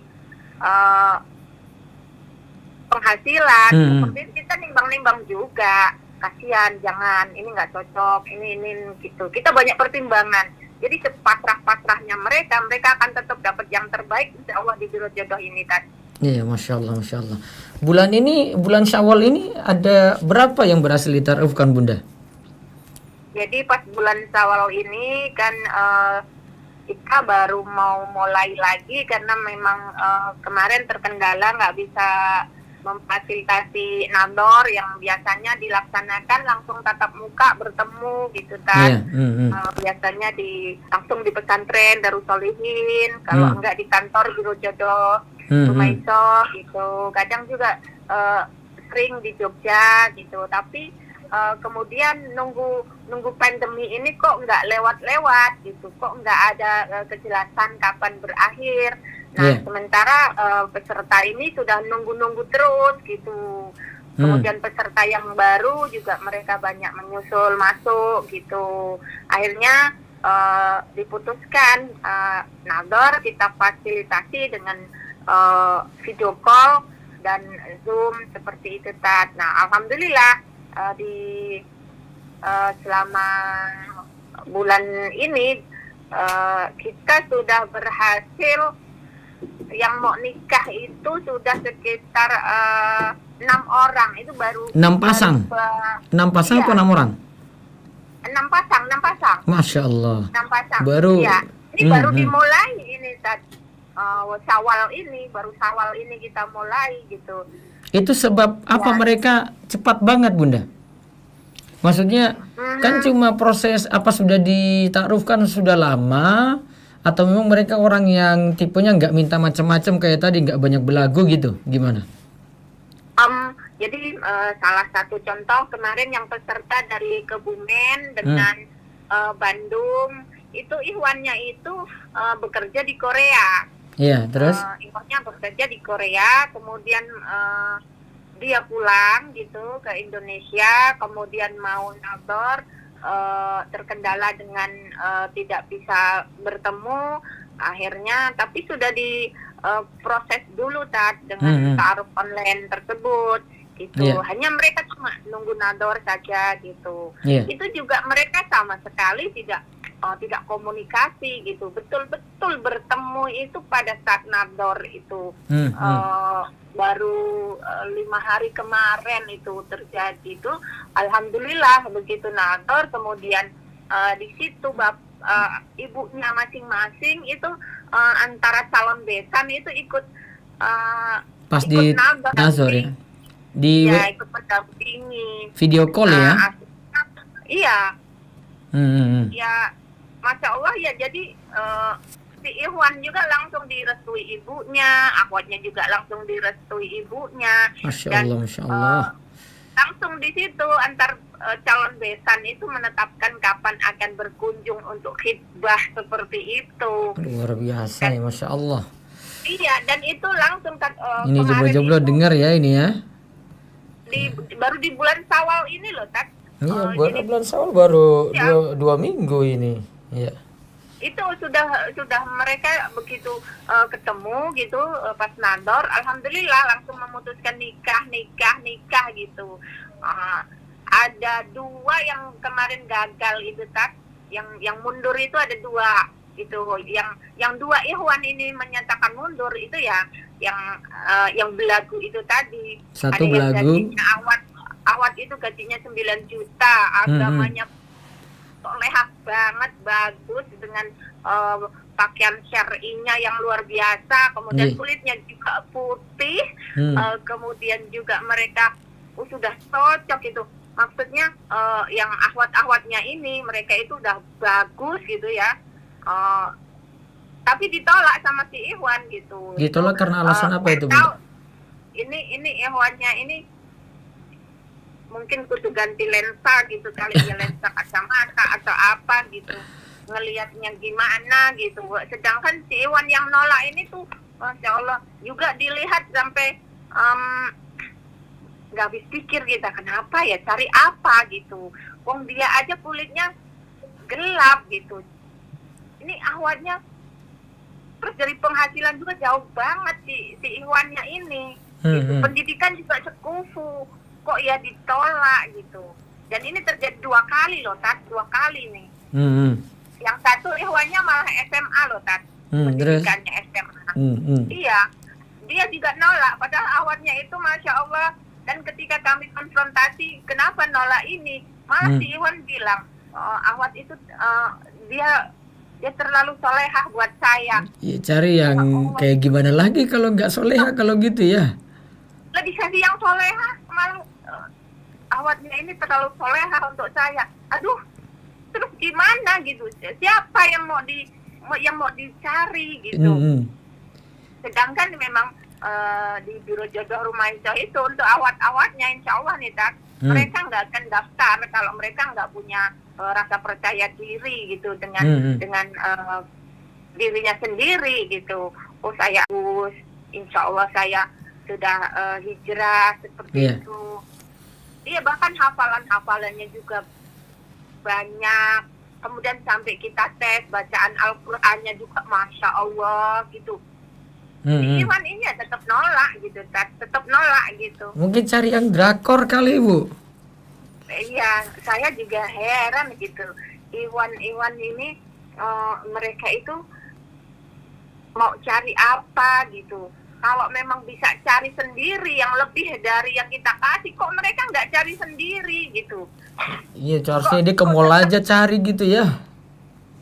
[SPEAKER 2] penghasilan, seperti itu kita nimbang-nimbang juga. Kasihan, jangan, ini nggak cocok, ini gitu. Kita banyak pertimbangan. Jadi sepasrah-pasrahnya mereka akan tetap dapat yang terbaik insya Allah di Biro Jodoh ini tadi.
[SPEAKER 1] Iya, Masya Allah, Masya Allah. Bulan Syawal ini ada berapa yang berhasil ditaruhkan, Bunda?
[SPEAKER 2] Jadi pas bulan Syawal ini kan kita baru mau mulai lagi karena memang kemarin terkendala nggak bisa memfasilitasi nador yang biasanya dilaksanakan langsung tatap muka bertemu gitu kan. Biasanya langsung di pesantren Darus Sholihin, kalau enggak di kantor Biro Jodoh Rumaiso gitu. Kadang juga sering di Jogja gitu. Tapi kemudian nunggu pandemi ini kok nggak lewat-lewat gitu, kok nggak ada kejelasan kapan berakhir. Nah, sementara peserta ini sudah nunggu-nunggu terus gitu. Kemudian peserta yang baru juga mereka banyak menyusul masuk gitu. Akhirnya diputuskan nador kita fasilitasi dengan video call dan Zoom seperti itu Tat. Nah, alhamdulillah selama bulan ini kita sudah berhasil yang mau nikah itu sudah sekitar 6 orang. Itu baru
[SPEAKER 1] 6 pasang. 6 pasang
[SPEAKER 2] iya.
[SPEAKER 1] atau 6 orang?
[SPEAKER 2] 6 pasang.
[SPEAKER 1] Masya Allah.
[SPEAKER 2] 6 pasang.
[SPEAKER 1] Baru.
[SPEAKER 2] Iya. Ini baru dimulai ini tadi. Syawal ini kita mulai gitu.
[SPEAKER 1] Itu sebab apa mereka cepat banget, Bunda? Maksudnya kan cuma proses apa sudah ditaruhkan sudah lama, atau memang mereka orang yang tipenya nggak minta macam-macam kayak tadi, nggak banyak belagu gitu, gimana?
[SPEAKER 2] Jadi salah satu contoh kemarin yang peserta dari Kebumen dengan Bandung itu Ikhwannya itu bekerja di Korea.
[SPEAKER 1] Iya, terus?
[SPEAKER 2] Ikhwannya bekerja di Korea, kemudian dia pulang gitu ke Indonesia, kemudian mau nador. Terkendala dengan tidak bisa bertemu akhirnya, tapi sudah diproses dulu Tat dengan taaruf online tersebut gitu. Hanya mereka cuma nunggu nador saja gitu. Itu juga mereka sama sekali tidak komunikasi gitu. Betul-betul bertemu itu pada saat nador itu. Baru 5 hari kemarin itu terjadi itu. Alhamdulillah begitu nador, kemudian di situ ibunya masing-masing itu antara calon besan itu ikut
[SPEAKER 1] pas di nador ya.
[SPEAKER 2] Ikut mendampingi
[SPEAKER 1] video call ya.
[SPEAKER 2] Iya. Ya Masya Allah ya, jadi si Ikhwan juga langsung direstui ibunya, akhwatnya juga langsung direstui ibunya.
[SPEAKER 1] Masya Allah, Masya Allah.
[SPEAKER 2] Langsung di situ antar calon besan itu menetapkan kapan akan berkunjung untuk khidbah seperti itu.
[SPEAKER 1] Luar biasa ya, Masya Allah.
[SPEAKER 2] Iya, dan itu langsung
[SPEAKER 1] ini jeblo-jeblo dengar ya ini ya.
[SPEAKER 2] Baru di bulan Syawal ini loh, Tat.
[SPEAKER 1] Iya, bulan Syawal baru 2 minggu ini. Iya.
[SPEAKER 2] Itu sudah mereka begitu ketemu gitu pas nador, alhamdulillah langsung memutuskan nikah gitu. Ada 2 yang kemarin gagal itu Tat, yang mundur itu ada 2 itu, yang 2 Ikhwan ini menyatakan mundur itu ya, yang belagu itu tadi.
[SPEAKER 1] Satu
[SPEAKER 2] ada
[SPEAKER 1] belagu.
[SPEAKER 2] Yang gajinya awat itu gajinya 9 juta, agamanya solehah banget, bagus dengan pakaian syar'inya yang luar biasa, kemudian kulitnya juga putih, kemudian juga mereka sudah cocok itu. Maksudnya yang ahwat-ahwatnya ini mereka itu udah bagus gitu ya, tapi ditolak sama si Ikhwan gitu.
[SPEAKER 1] Ditolak karena alasan apa itu, Bu?
[SPEAKER 2] ini hewannya ini mungkin kudu ganti lensa gitu kali ya, lensa kacamata atau apa gitu, ngelihatnya gimana gitu. Sedangkan si Iwan yang nolak ini tuh Masya Allah juga dilihat sampai nggak habis pikir kita, kenapa ya, cari apa gitu, wong dia aja kulitnya gelap gitu. Ini ahwatnya terus dari penghasilan juga jauh banget si Iwannya ini gitu. Pendidikan juga sekufu, kok ya ditolak gitu. Dan ini terjadi 2 kali loh Tat, 2 kali nih. Yang satu Iwannya malah SMA loh Tat, pendidikannya SMA. Iya, dia juga nolak padahal awalnya itu Masya Allah. Dan ketika kami konfrontasi kenapa nolak ini, malah si Iwan bilang Ahwat itu dia terlalu solehah buat saya.
[SPEAKER 1] Ya, cari yang kayak gimana lagi kalau nggak solehah kalau gitu ya.
[SPEAKER 2] Lebih kasih yang solehah, malah Ahwatnya ini terlalu solehah untuk saya. Aduh, terus gimana gitu? Siapa yang mau dicari gitu? Sedangkan memang di Biro Jodoh Rumaiso itu untuk awat-awatnya insya Allah nih Tat, mereka nggak akan daftar kalau mereka nggak punya rasa percaya diri gitu dengan dirinya sendiri gitu. Oh saya insya Allah saya sudah hijrah seperti itu. Iya, bahkan hafalannya juga banyak. Kemudian sampai kita tes bacaan Al-Qur'annya juga Masya Allah gitu. Iwan ini tetap nolak gitu, tetap nolak gitu.
[SPEAKER 1] Mungkin cari yang drakor kali Bu.
[SPEAKER 2] Iya, saya juga heran gitu. Iwan ini mereka itu mau cari apa gitu. Kalau memang bisa cari sendiri yang lebih dari yang kita kasih, kok mereka nggak cari sendiri gitu.
[SPEAKER 1] Iya, harusnya dia ke mall aja cari gitu ya.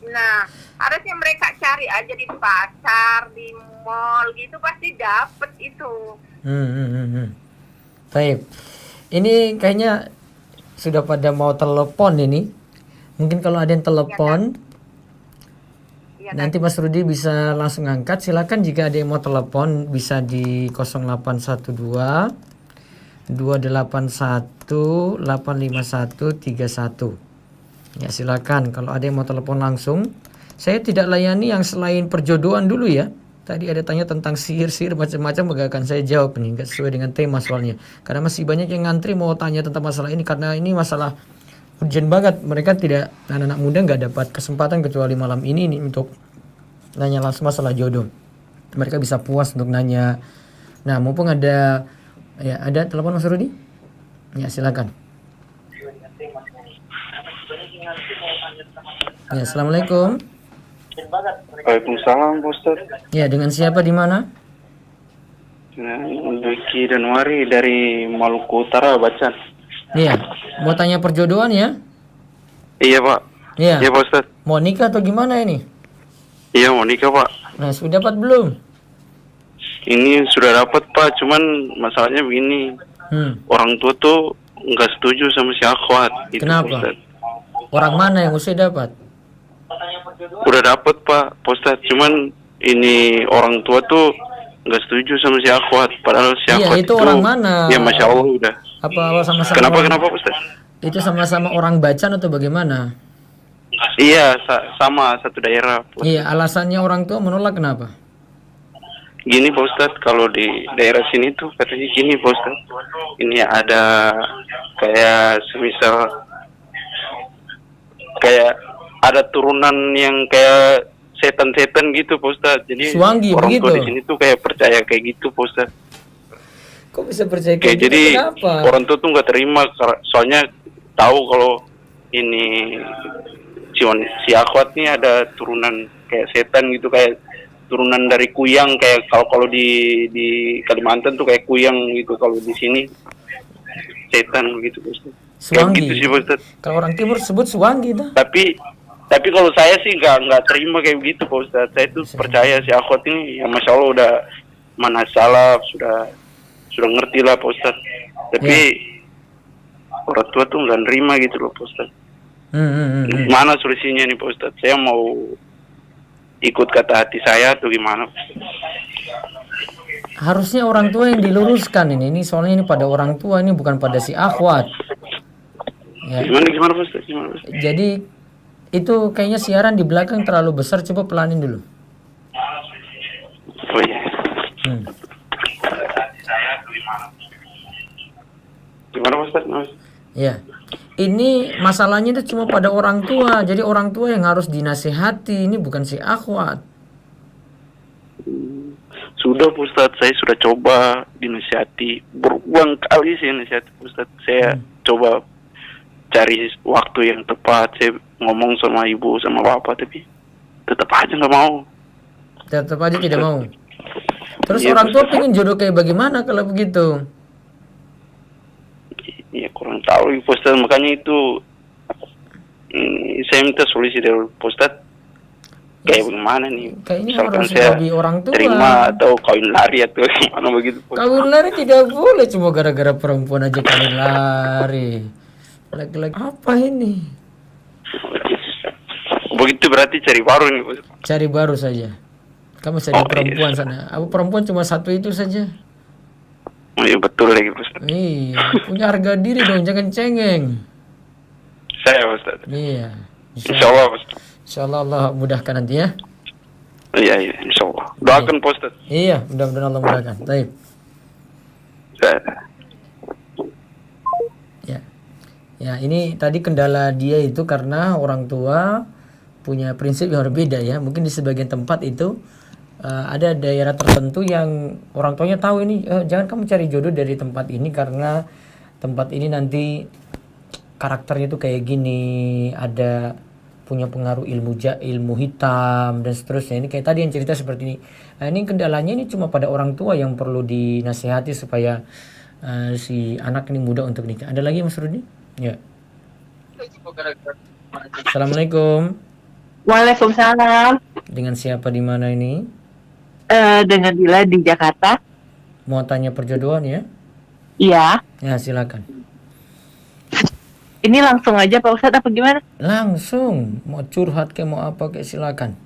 [SPEAKER 2] Nah, harusnya mereka cari aja di pasar, di mall gitu, pasti dapet itu.
[SPEAKER 1] Baik, ini kayaknya sudah pada mau telepon ini. Mungkin kalau ada yang telepon, nanti Mas Rudi bisa langsung angkat. Silakan jika ada yang mau telepon bisa di 0812 281 85131. Ya silakan kalau ada yang mau telepon langsung. Saya tidak layani yang selain perjodohan dulu ya. Tadi ada tanya tentang sihir macam-macam, gak akan saya jawab nih, gak sesuai dengan tema soalnya. Karena masih banyak yang ngantri mau tanya tentang masalah ini, karena ini masalah urgent banget. Mereka tidak, anak-anak muda nggak dapat kesempatan kecuali malam ini nih untuk nanya langsung masalah jodoh. Mereka bisa puas untuk nanya. Nah, mumpung ada telepon Mas Rudi? Ya, silakan. Ya, assalamualaikum.
[SPEAKER 5] Waalaikumsalam Ustaz.
[SPEAKER 1] Ya, dengan siapa di mana?
[SPEAKER 5] Diki Januari dari Maluku Utara, Bacan.
[SPEAKER 1] Iya, mau tanya perjodohan ya?
[SPEAKER 5] Iya Pak.
[SPEAKER 1] Iya.
[SPEAKER 5] Iya Pak Ustaz.
[SPEAKER 1] Mau nikah atau gimana ini?
[SPEAKER 5] Iya mau nikah Pak.
[SPEAKER 1] Nah, sudah dapat belum?
[SPEAKER 5] Ini sudah dapat Pak, cuman masalahnya begini. Orang tua tuh nggak setuju sama si akhwat. Gitu,
[SPEAKER 1] kenapa?
[SPEAKER 5] Ustaz.
[SPEAKER 1] Orang mana yang usia dapat?
[SPEAKER 5] Udah dapat Pak Ustaz, cuman ini orang tua tuh nggak setuju sama si akhwat. Padahal si akhwat
[SPEAKER 1] itu orang mana?
[SPEAKER 5] Ya Masya Allah udah.
[SPEAKER 1] Apa sama-sama?
[SPEAKER 5] Kenapa Ustaz?
[SPEAKER 1] Itu sama-sama orang Bacan atau bagaimana?
[SPEAKER 5] Iya, sama satu daerah. Ustaz.
[SPEAKER 1] Iya, alasannya orang tua menolak kenapa?
[SPEAKER 5] Gini Pak Ustadz, kalau di daerah sini tuh katanya gini Pak Ustadz, ini ada kayak semisal kayak ada turunan yang kayak setan-setan gitu Pak Ustadz. Jadi
[SPEAKER 1] Suwangi,
[SPEAKER 5] orang tua
[SPEAKER 1] begitu?
[SPEAKER 5] di sini tuh kayak percaya kayak gitu Pak Ustadz.
[SPEAKER 1] Kok bisa percaya
[SPEAKER 5] Kayak
[SPEAKER 1] gitu?
[SPEAKER 5] jadi
[SPEAKER 1] Kenapa?
[SPEAKER 5] orang tua tuh nggak terima, soalnya tahu kalau ini si akhwat nih ada turunan kayak setan gitu, kayak turunan dari kuyang, kayak kalau di Kalimantan tuh kayak kuyang gitu, kalau di sini setan gitu Ustaz.
[SPEAKER 1] Suwangi.
[SPEAKER 5] Kayak gitu sih Ustaz.
[SPEAKER 1] Kalau orang timur sebut Suwangi tuh.
[SPEAKER 5] Tapi kalau saya sih nggak terima kayak gitu Pak Ustaz. Saya tuh percaya si akhwat ini ya Masya Allah udah manhaj salaf, sudah ngerti lah Pak Ustaz. Tapi orang tua tuh nggak nerima gitu loh Pak Ustaz. Mana solusinya nih Pak Ustaz? Saya mau ikut kata hati saya atau gimana?
[SPEAKER 1] Harusnya orang tua yang diluruskan ini. Ini soalnya ini pada orang tua, ini bukan pada si akhwat. Ya.
[SPEAKER 5] Gimana Ustaz?
[SPEAKER 1] Jadi itu kayaknya siaran di belakang terlalu besar, coba pelanin dulu.
[SPEAKER 5] Oh iya. Gimana Ustaz?
[SPEAKER 1] Ya. Ini masalahnya itu cuma pada orang tua. Jadi orang tua yang harus dinasehati, ini bukan si akhwat.
[SPEAKER 5] Sudah Ustaz, saya sudah coba dinasihati berulang kali sih nasihat Ustaz. Saya coba cari waktu yang tepat, saya ngomong sama ibu sama bapak, tapi tetap aja nggak mau.
[SPEAKER 1] Tetap aja tidak mau. Terus
[SPEAKER 5] Iya,
[SPEAKER 1] orang tua
[SPEAKER 5] Ustaz.
[SPEAKER 1] pengen jodoh kayak bagaimana kalau begitu?
[SPEAKER 5] Ya kurang tahu Ustaz, makanya itu saya minta solusi dari Ustaz. Kayak bagaimana nih?
[SPEAKER 1] Kayaknya
[SPEAKER 5] Misalkan
[SPEAKER 1] harus
[SPEAKER 5] saya
[SPEAKER 1] dari orang tua.
[SPEAKER 5] terima atau kawin lari atau gimana begitu Ustaz.
[SPEAKER 1] Kawin lari tidak boleh, cuma gara-gara perempuan aja kawin lari. Laki-laki apa ini?
[SPEAKER 5] Begitu berarti cari baru nih Ustaz.
[SPEAKER 1] Cari baru saja. Kamu cari
[SPEAKER 5] Oh,
[SPEAKER 1] perempuan
[SPEAKER 5] iya.
[SPEAKER 1] sana. Apa perempuan cuma satu itu saja?
[SPEAKER 5] Oh, iya betul lagi Ustaz.
[SPEAKER 1] Iya, punya harga diri dong, jangan cengeng.
[SPEAKER 5] Saya Ustaz.
[SPEAKER 1] Iya.
[SPEAKER 5] Insyaallah Ustaz.
[SPEAKER 1] Insyaallah Allah mudahkan nanti ya.
[SPEAKER 5] Iya, insyaallah. Doakan Pak Ustaz.
[SPEAKER 1] Iya, mudah-mudahan Allah mudahkan. Baik. Ya. Ya, ini tadi kendala dia itu karena orang tua punya prinsip yang berbeda ya. Mungkin di sebagian tempat itu ada daerah tertentu yang orang tuanya tahu ini jangan kamu cari jodoh dari tempat ini karena tempat ini nanti karakternya tuh kayak gini, ada punya pengaruh ilmu hitam dan seterusnya. Ini kayak tadi yang cerita seperti ini. Nah, ini kendalanya ini cuma pada orang tua yang perlu dinasihati supaya si anak ini mudah untuk nikah. Ada lagi Mas Rudi? Ya. Assalamualaikum.
[SPEAKER 6] Waalaikumsalam.
[SPEAKER 1] Dengan siapa di mana ini?
[SPEAKER 6] Dengan Dila di Jakarta.
[SPEAKER 1] Mau tanya perjodohan ya?
[SPEAKER 6] Iya.
[SPEAKER 1] Ya, silakan.
[SPEAKER 6] Ini langsung aja Pak Ustadz apa gimana?
[SPEAKER 1] Langsung mau curhat kayak mau apa kayak silakan.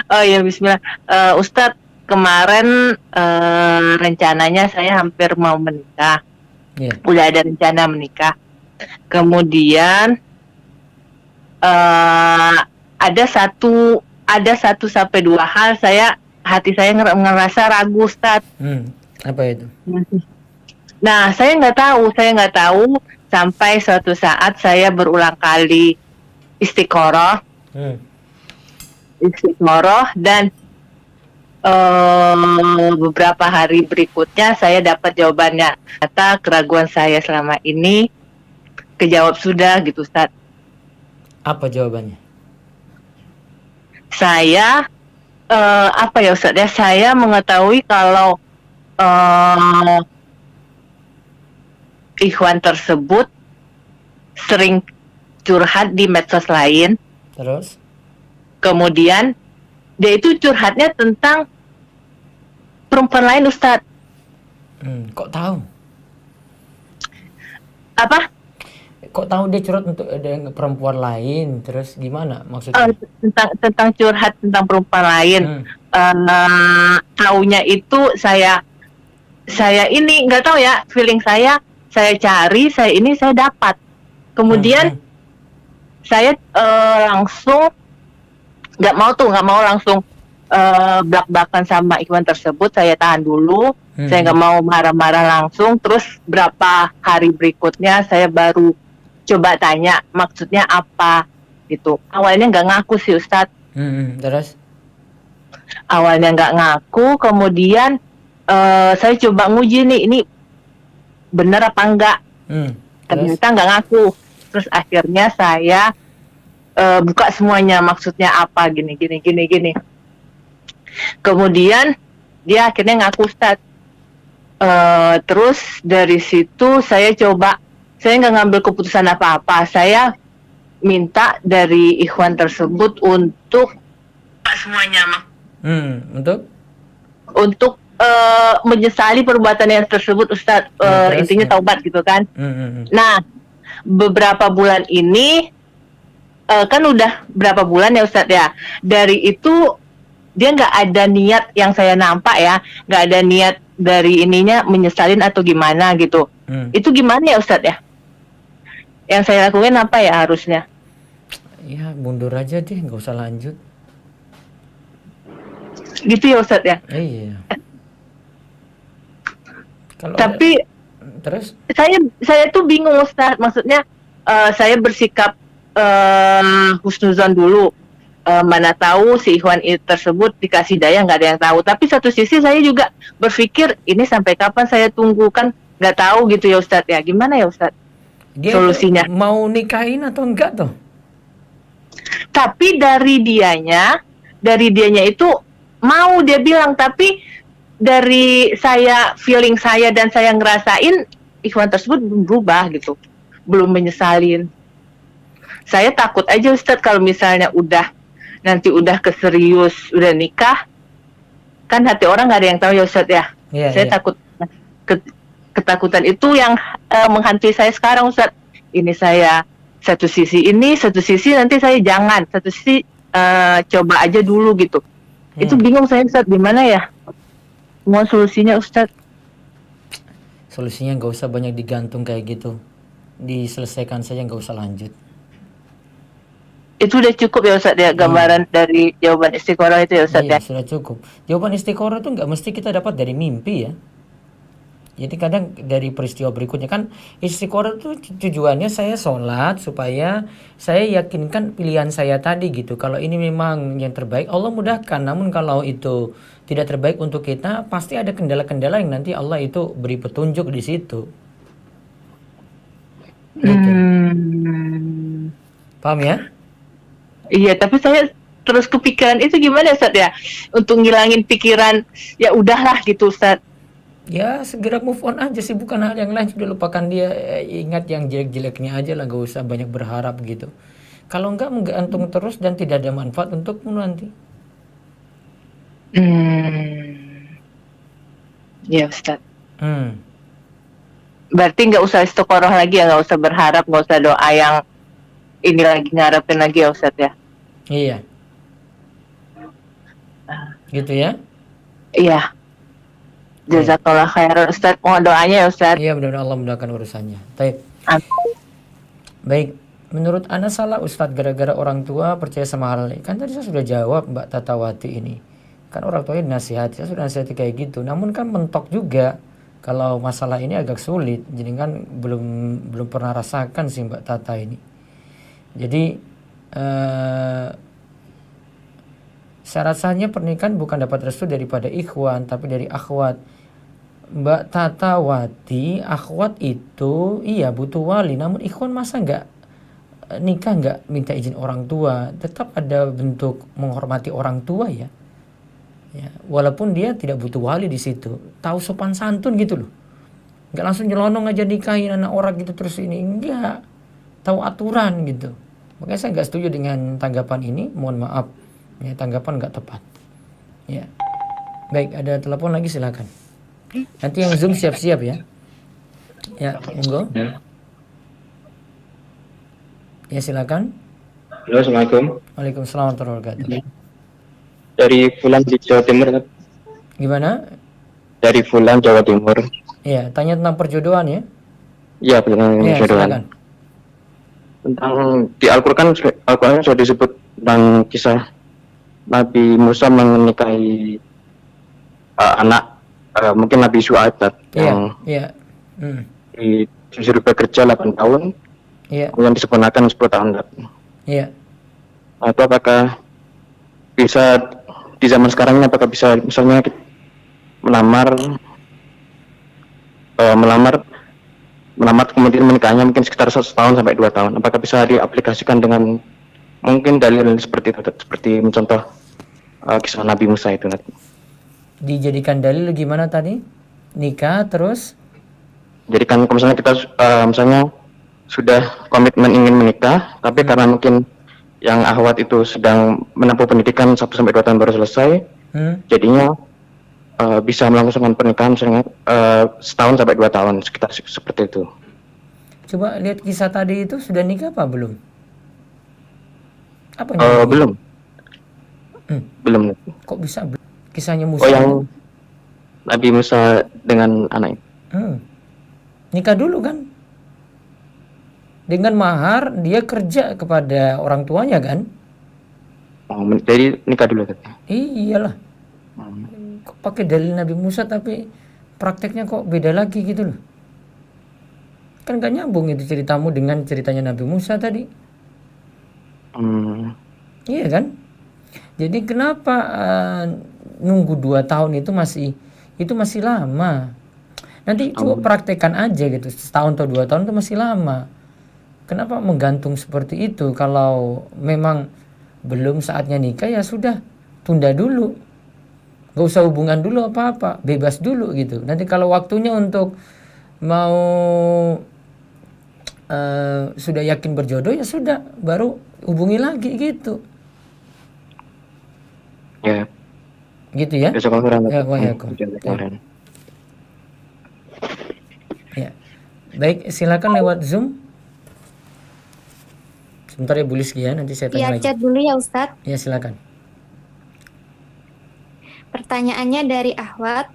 [SPEAKER 6] Oh ya Bismillah. Ustadz kemarin rencananya saya hampir mau menikah.
[SPEAKER 1] Ya.
[SPEAKER 6] Udah ada rencana menikah. Kemudian ada satu sampai dua hal hati saya ngerasa ragu Ustadz.
[SPEAKER 1] Apa itu?
[SPEAKER 6] Nah, saya nggak tahu sampai suatu saat saya berulang kali istiqoroh dan beberapa hari berikutnya saya dapat jawabannya. Kata keraguan saya selama ini kejawab sudah gitu Ustaz.
[SPEAKER 1] Apa jawabannya?
[SPEAKER 6] Saya apa ya Ustaz ya, saya mengetahui kalau ikhwan tersebut sering curhat di medsos lain.
[SPEAKER 1] Terus?
[SPEAKER 6] Kemudian dia itu curhatnya tentang perempuan lain Ustadz.
[SPEAKER 1] Kok tahu?
[SPEAKER 6] Apa?
[SPEAKER 1] Kok tahu dia curhat untuk ada perempuan lain? Terus gimana maksudnya?
[SPEAKER 6] Tentang curhat tentang perempuan lain. Taunya itu saya ini nggak tahu ya, feeling saya cari, saya dapat. Kemudian saya langsung nggak mau langsung belak-belakan sama ikhwan tersebut. Saya tahan dulu, saya nggak mau marah-marah langsung. Terus berapa hari berikutnya saya baru coba tanya maksudnya apa gitu. Awalnya nggak ngaku sih Ustadz.
[SPEAKER 1] Terus?
[SPEAKER 6] Awalnya nggak ngaku, kemudian saya coba nguji nih, ini bener apa enggak. Ternyata nggak ngaku. Terus akhirnya saya buka semuanya, maksudnya apa, gini. Kemudian dia akhirnya ngaku Ustadz. Terus dari situ saya nggak ngambil keputusan apa-apa. Saya minta dari ikhwan tersebut untuk semuanya, untuk menyesali perbuatannya tersebut Ustadz. Intinya taubat gitu kan. Nah, beberapa bulan ini kan udah berapa bulan ya Ustadz ya, dari itu dia nggak ada niat yang saya nampak ya, nggak ada niat dari ininya menyesalin atau gimana gitu. Itu gimana ya Ustadz ya? Yang saya lakuin apa ya harusnya?
[SPEAKER 1] Ya mundur aja deh, nggak usah lanjut.
[SPEAKER 6] Gitu ya Ustadz ya?
[SPEAKER 1] Iya. Kalau
[SPEAKER 6] Tapi
[SPEAKER 1] terus
[SPEAKER 6] saya tuh bingung Ustadz, maksudnya saya bersikap husnuzon dulu. Mana tahu si ikhwan tersebut dikasih daya, nggak ada yang tahu. Tapi satu sisi saya juga berpikir ini sampai kapan saya tunggu, kan nggak tahu gitu ya Ustadz ya. Gimana ya Ustadz
[SPEAKER 1] dia
[SPEAKER 6] solusinya?
[SPEAKER 1] mau nikahin atau enggak tuh?
[SPEAKER 6] Tapi dari dianya itu mau, dia bilang, tapi dari saya, feeling saya dan saya ngerasain ikhwan tersebut belum berubah gitu, belum menyesalin. Saya takut aja Ustadz kalau misalnya nanti udah keserius, udah nikah, kan hati orang nggak ada yang tahu ya Ustadz ya.
[SPEAKER 1] Iya,
[SPEAKER 6] Saya
[SPEAKER 1] iya.
[SPEAKER 6] takut, ketakutan itu yang menghantui saya sekarang Ustadz. Ini saya satu sisi nanti saya jangan, satu sisi coba aja dulu gitu. Itu bingung saya Ustadz, gimana ya? Mau solusinya Ustadz?
[SPEAKER 1] Solusinya nggak usah banyak digantung kayak gitu, diselesaikan saja, nggak usah lanjut.
[SPEAKER 6] Itu udah cukup ya Ustadz ya, gambaran dari jawaban istiqoroh itu ya Ustadz
[SPEAKER 1] Iya,
[SPEAKER 6] ya?
[SPEAKER 1] sudah cukup. Jawaban istiqoroh itu nggak mesti kita dapat dari mimpi ya. Jadi kadang dari peristiwa berikutnya, kan istiqoroh itu tujuannya saya sholat supaya saya yakinkan pilihan saya tadi gitu. Kalau ini memang yang terbaik, Allah mudahkan. Namun kalau itu tidak terbaik untuk kita, pasti ada kendala-kendala yang nanti Allah itu beri petunjuk di situ. Gitu. Paham ya?
[SPEAKER 6] Iya, tapi saya terus kepikiran itu gimana Ustadz ya? Untuk ngilangin pikiran, ya udahlah gitu Ustadz.
[SPEAKER 1] Ya segera move on aja, sih bukan hal yang lain, sudah lupakan dia. Ingat yang jelek-jeleknya aja lah, gak usah banyak berharap gitu. Kalau enggak menggantung terus dan tidak ada manfaat untukmu nanti.
[SPEAKER 6] Iya Ustadz.
[SPEAKER 1] Hmm.
[SPEAKER 6] Berarti nggak usah istiqoroh lagi ya, nggak usah berharap, nggak usah doa yang ini lagi, ngarepin lagi ya Ustadz ya?
[SPEAKER 1] Iya. Gitu ya?
[SPEAKER 6] Iya. Jazakallah khairan Ustadz, mohon doanya ya Ustadz.
[SPEAKER 1] Iya, mudah-mudahan Allah mudahkan urusannya. Baik. Baik, menurut Anda salah Ustadz gara-gara orang tua percaya sama hal ini? Kan tadi saya sudah jawab Mbak Tatawati ini. Kan orang tuanya dinasihati, saya sudah nasihati kayak gitu. Namun kan mentok juga. Kalau masalah ini agak sulit, jadi kan belum pernah rasakan sih Mbak Tata ini. Jadi syarat sahnya pernikahan bukan dapat restu daripada ikhwan, tapi dari akhwat. Mbak Tatawati, akhwat itu iya butuh wali, namun ikhwan masa nikah nggak minta izin orang tua? Tetap ada bentuk menghormati orang tua ya. Ya, walaupun dia tidak butuh wali di situ, tahu sopan santun gitu loh, nggak langsung nyelonong aja nikahin anak orang gitu terus ini, enggak, tahu aturan gitu. Makanya saya nggak setuju dengan tanggapan ini, mohon maaf ya, tanggapan nggak tepat ya. Baik, ada telepon lagi, silakan. Nanti yang Zoom siap-siap ya. Ya, monggo. Ya silakan.
[SPEAKER 7] Halo, Assalamualaikum.
[SPEAKER 1] Waalaikumsalam warahmatullahi wabarakatuh.
[SPEAKER 7] Dari Fulan di Jawa Timur.
[SPEAKER 1] Gimana?
[SPEAKER 7] Dari Fulan, Jawa Timur.
[SPEAKER 1] Iya, tanya tentang perjodohan ya.
[SPEAKER 7] Iya, tentang
[SPEAKER 1] Ya,
[SPEAKER 7] perjodohan.
[SPEAKER 1] silakan.
[SPEAKER 7] Tentang di Al-Quran sudah disebut tentang kisah Nabi Musa menikahi anak mungkin Nabi Syuaib yang disuruh bekerja 8 tahun, kemudian disempurnakan 10 tahun.
[SPEAKER 1] Iya.
[SPEAKER 7] Atau apakah bisa di zaman sekarang ini, apakah bisa misalnya melamar kemudian menikahnya mungkin sekitar 1 tahun sampai 2 tahun, apakah bisa diaplikasikan dengan mungkin dalil seperti itu, seperti mencontoh kisah Nabi Musa itu?
[SPEAKER 1] Dijadikan dalil gimana tadi? Nikah terus?
[SPEAKER 7] Jadikan misalnya kita misalnya sudah komitmen ingin menikah, tapi karena mungkin yang akhwat itu sedang menempuh pendidikan 1 sampai 2 tahun baru selesai, jadinya bisa melangsungkan pernikahan misalnya 1 tahun sampai 2 tahun, sekitar seperti itu.
[SPEAKER 1] Coba lihat kisah tadi itu, sudah nikah apa belum? Apa
[SPEAKER 7] belum. Belum.
[SPEAKER 1] Kok bisa kisahnya
[SPEAKER 7] Oh,
[SPEAKER 1] Musa?
[SPEAKER 7] yang Nabi Musa dengan anaknya.
[SPEAKER 1] Nikah dulu kan? Dengan mahar dia kerja kepada orang tuanya kan?
[SPEAKER 7] Oh, jadi nikah dulu katanya.
[SPEAKER 1] Iyalah. Kok pakai dalil Nabi Musa tapi prakteknya kok beda lagi gitu loh. Kan gak nyambung itu ceritamu dengan ceritanya Nabi Musa tadi. Iya kan? Jadi kenapa nunggu 2 tahun itu masih lama. Nanti coba praktekkan aja gitu. Setahun atau 2 tahun itu masih lama. Kenapa menggantung seperti itu? Kalau memang belum saatnya nikah ya sudah, tunda dulu. Gak usah hubungan dulu apa-apa, bebas dulu gitu. Nanti kalau waktunya untuk mau sudah yakin berjodoh ya sudah, baru hubungi lagi gitu.
[SPEAKER 7] Ya.
[SPEAKER 1] Gitu ya?
[SPEAKER 7] Jazakallahu
[SPEAKER 1] Ya,
[SPEAKER 7] khairan.
[SPEAKER 1] Ya. Baik, silakan lewat Zoom. Sebentar ya Bu Liski ya, nanti saya tanya
[SPEAKER 8] Via
[SPEAKER 1] lagi.
[SPEAKER 8] chat dulu ya Ustadz.
[SPEAKER 1] Ya, silakan.
[SPEAKER 8] Pertanyaannya dari Ahwat.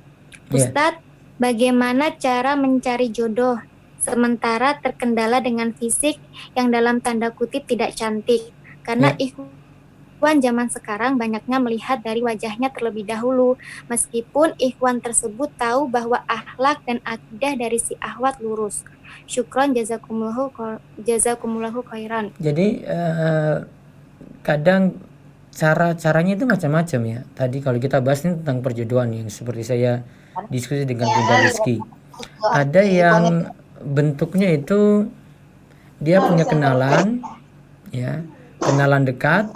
[SPEAKER 1] Ya.
[SPEAKER 8] Ustadz, bagaimana cara mencari jodoh sementara terkendala dengan fisik yang dalam tanda kutip tidak cantik? Karena ikhwan zaman sekarang banyaknya melihat dari wajahnya terlebih dahulu. Meskipun ikhwan tersebut tahu bahwa akhlak dan akidah dari si Ahwat lurus. Syukron jazakumullahu khairan.
[SPEAKER 1] Jadi kadang caranya itu macam-macam ya. Tadi kalau kita bahas ini tentang perjodohan yang seperti saya diskusi dengan Bunda Rizky. Ada yang bentuknya itu dia punya kenalan, ya, kenalan dekat,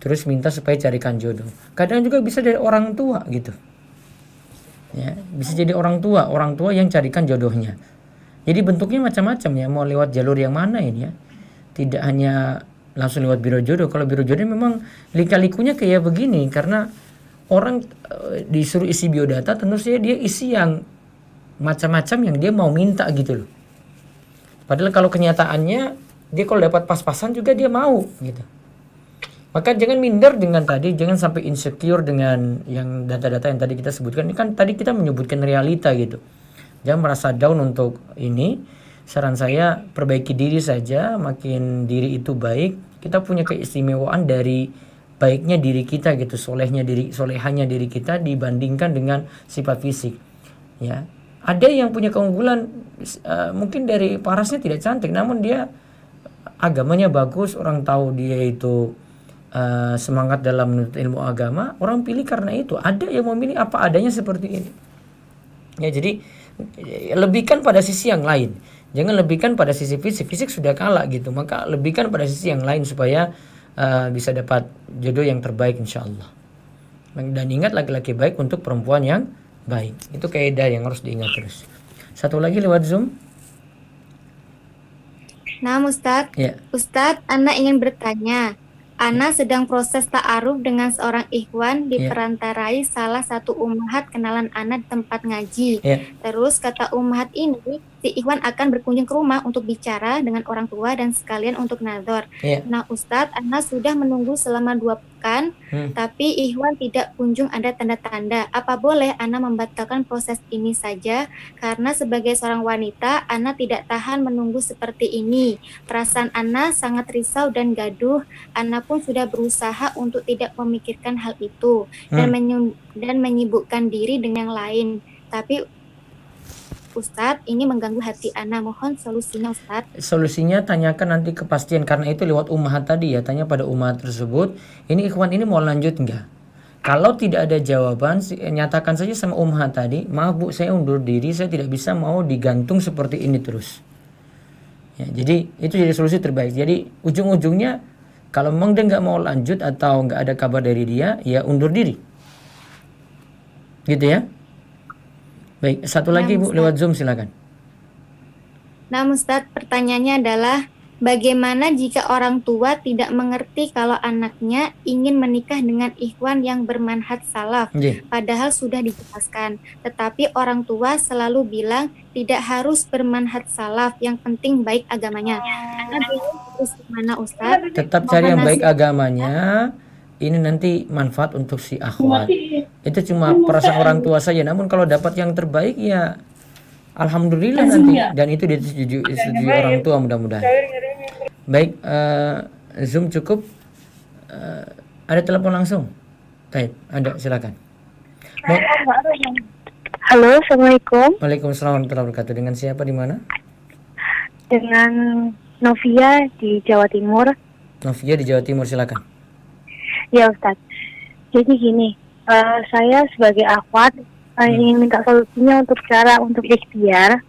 [SPEAKER 1] terus minta supaya carikan jodoh. Kadang juga bisa dari orang tua gitu. Ya, bisa jadi orang tua yang carikan jodohnya. Jadi bentuknya macam-macam ya, mau lewat jalur yang mana ini ya. Tidak hanya langsung lewat biro jodoh. Kalau biro jodoh memang lika-likunya kayak begini karena orang disuruh isi biodata, tentu saja dia isi yang macam-macam yang dia mau minta gitu loh. Padahal kalau kenyataannya dia kalau dapat pas-pasan juga dia mau gitu. Maka jangan minder dengan tadi, jangan sampai insecure dengan yang data-data yang tadi kita sebutkan. Ini kan tadi kita menyebutkan realita gitu. Jangan merasa down untuk ini. Saran saya perbaiki diri saja, makin diri itu baik. Kita punya keistimewaan dari baiknya diri kita gitu, solehanya diri kita dibandingkan dengan sifat fisik. Ya, ada yang punya keunggulan mungkin dari parasnya tidak cantik, namun dia agamanya bagus, orang tahu dia itu semangat dalam menuntut ilmu agama, orang pilih karena itu. Ada yang memilih apa adanya seperti ini. Ya, jadi lebihkan pada sisi yang lain. Jangan lebihkan pada sisi fisik. Fisik sudah kalah gitu. Maka lebihkan pada sisi yang lain supaya bisa dapat jodoh yang terbaik insyaallah. Dan ingat, laki-laki baik untuk perempuan yang baik. Itu kaidah yang harus diingat terus. Satu lagi lewat Zoom.
[SPEAKER 8] Nah, Ustadz,
[SPEAKER 1] Ya.
[SPEAKER 8] Ustadz, Ana ingin bertanya. Ana sedang proses ta'aruf dengan seorang ikhwan diperantarai salah satu ummahat kenalan Ana di tempat ngaji. Terus kata ummahat ini, si ikhwan akan berkunjung ke rumah untuk bicara dengan orang tua dan sekalian untuk nazar. Nah, Ustadz, Ana sudah menunggu selama 2 pekan, tapi ikhwan tidak kunjung ada tanda-tanda. Apa boleh Ana membatalkan proses ini saja? Karena sebagai seorang wanita, Ana tidak tahan menunggu seperti ini. Perasaan Ana sangat risau dan gaduh. Ana pun sudah berusaha untuk tidak memikirkan hal itu dan menyibukkan diri dengan yang lain. Tapi Ustadz, ini mengganggu hati Ana. Mohon solusinya, Ustadz.
[SPEAKER 1] Solusinya tanyakan nanti kepastian, karena itu lewat ummahat tadi ya. Tanya pada ummahat tersebut, ini ikhwan ini mau lanjut enggak? Kalau tidak ada jawaban, nyatakan saja sama ummahat tadi, maaf Bu, saya undur diri, saya tidak bisa mau digantung seperti ini terus. Ya, jadi itu jadi solusi terbaik. Jadi ujung-ujungnya kalau memang dia nggak mau lanjut atau nggak ada kabar dari dia, ya undur diri. Gitu ya. Baik, satu lagi Bu, lewat Zoom silakan.
[SPEAKER 8] Nah, Ustadz, pertanyaannya adalah bagaimana jika orang tua tidak mengerti kalau anaknya ingin menikah dengan ikhwan yang bermanhaj salaf, padahal sudah dijelaskan, tetapi orang tua selalu bilang tidak harus bermanhaj salaf, yang penting baik agamanya. Anak bingung terus gimana, Ustadz?
[SPEAKER 1] Tetap cari yang baik agamanya, ini nanti manfaat untuk si akhwat. Itu cuma perasaan orang tua saja. Namun kalau dapat yang terbaik ya alhamdulillah nanti. Dan itu disetujui orang tua mudah-mudahan. Baik, Zoom cukup. Ada telepon langsung? Baik, ada, silakan.
[SPEAKER 9] Halo, Assalamualaikum.
[SPEAKER 1] Waalaikumsalam warahmatullahi wabarakatuh. Dengan siapa, di mana?
[SPEAKER 9] Dengan Novia di Jawa Timur.
[SPEAKER 1] Novia di Jawa Timur, silakan.
[SPEAKER 9] Ya Ustadz. Jadi gini, saya sebagai akhwat ingin minta solusinya untuk cara untuk ikhtiar.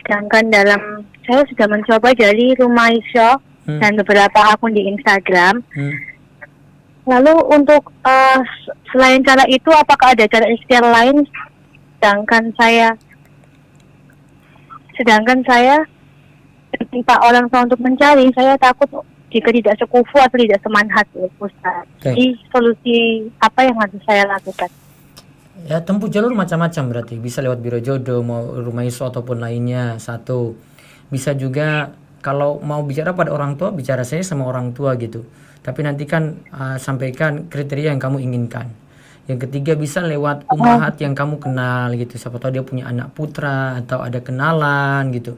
[SPEAKER 9] Sedangkan saya sudah mencoba dari Rumaiso dan beberapa akun di Instagram. Lalu untuk selain cara itu, apakah ada cara ikhtiar lain? Sedangkan saya ketika orang tua untuk mencari, saya takut jika tidak sekufu atau tidak semanhat, Ustaz. Jadi solusi apa yang harus saya lakukan?
[SPEAKER 1] Ya, tempuh jalur macam-macam berarti. Bisa lewat biro jodoh, mau Rumaiso ataupun lainnya, satu. Bisa juga kalau mau bicara pada orang tua, bicara saya sama orang tua gitu. Tapi nanti kan sampaikan kriteria yang kamu inginkan. Yang ketiga bisa lewat umahat yang kamu kenal gitu. Siapa tahu dia punya anak putra atau ada kenalan gitu.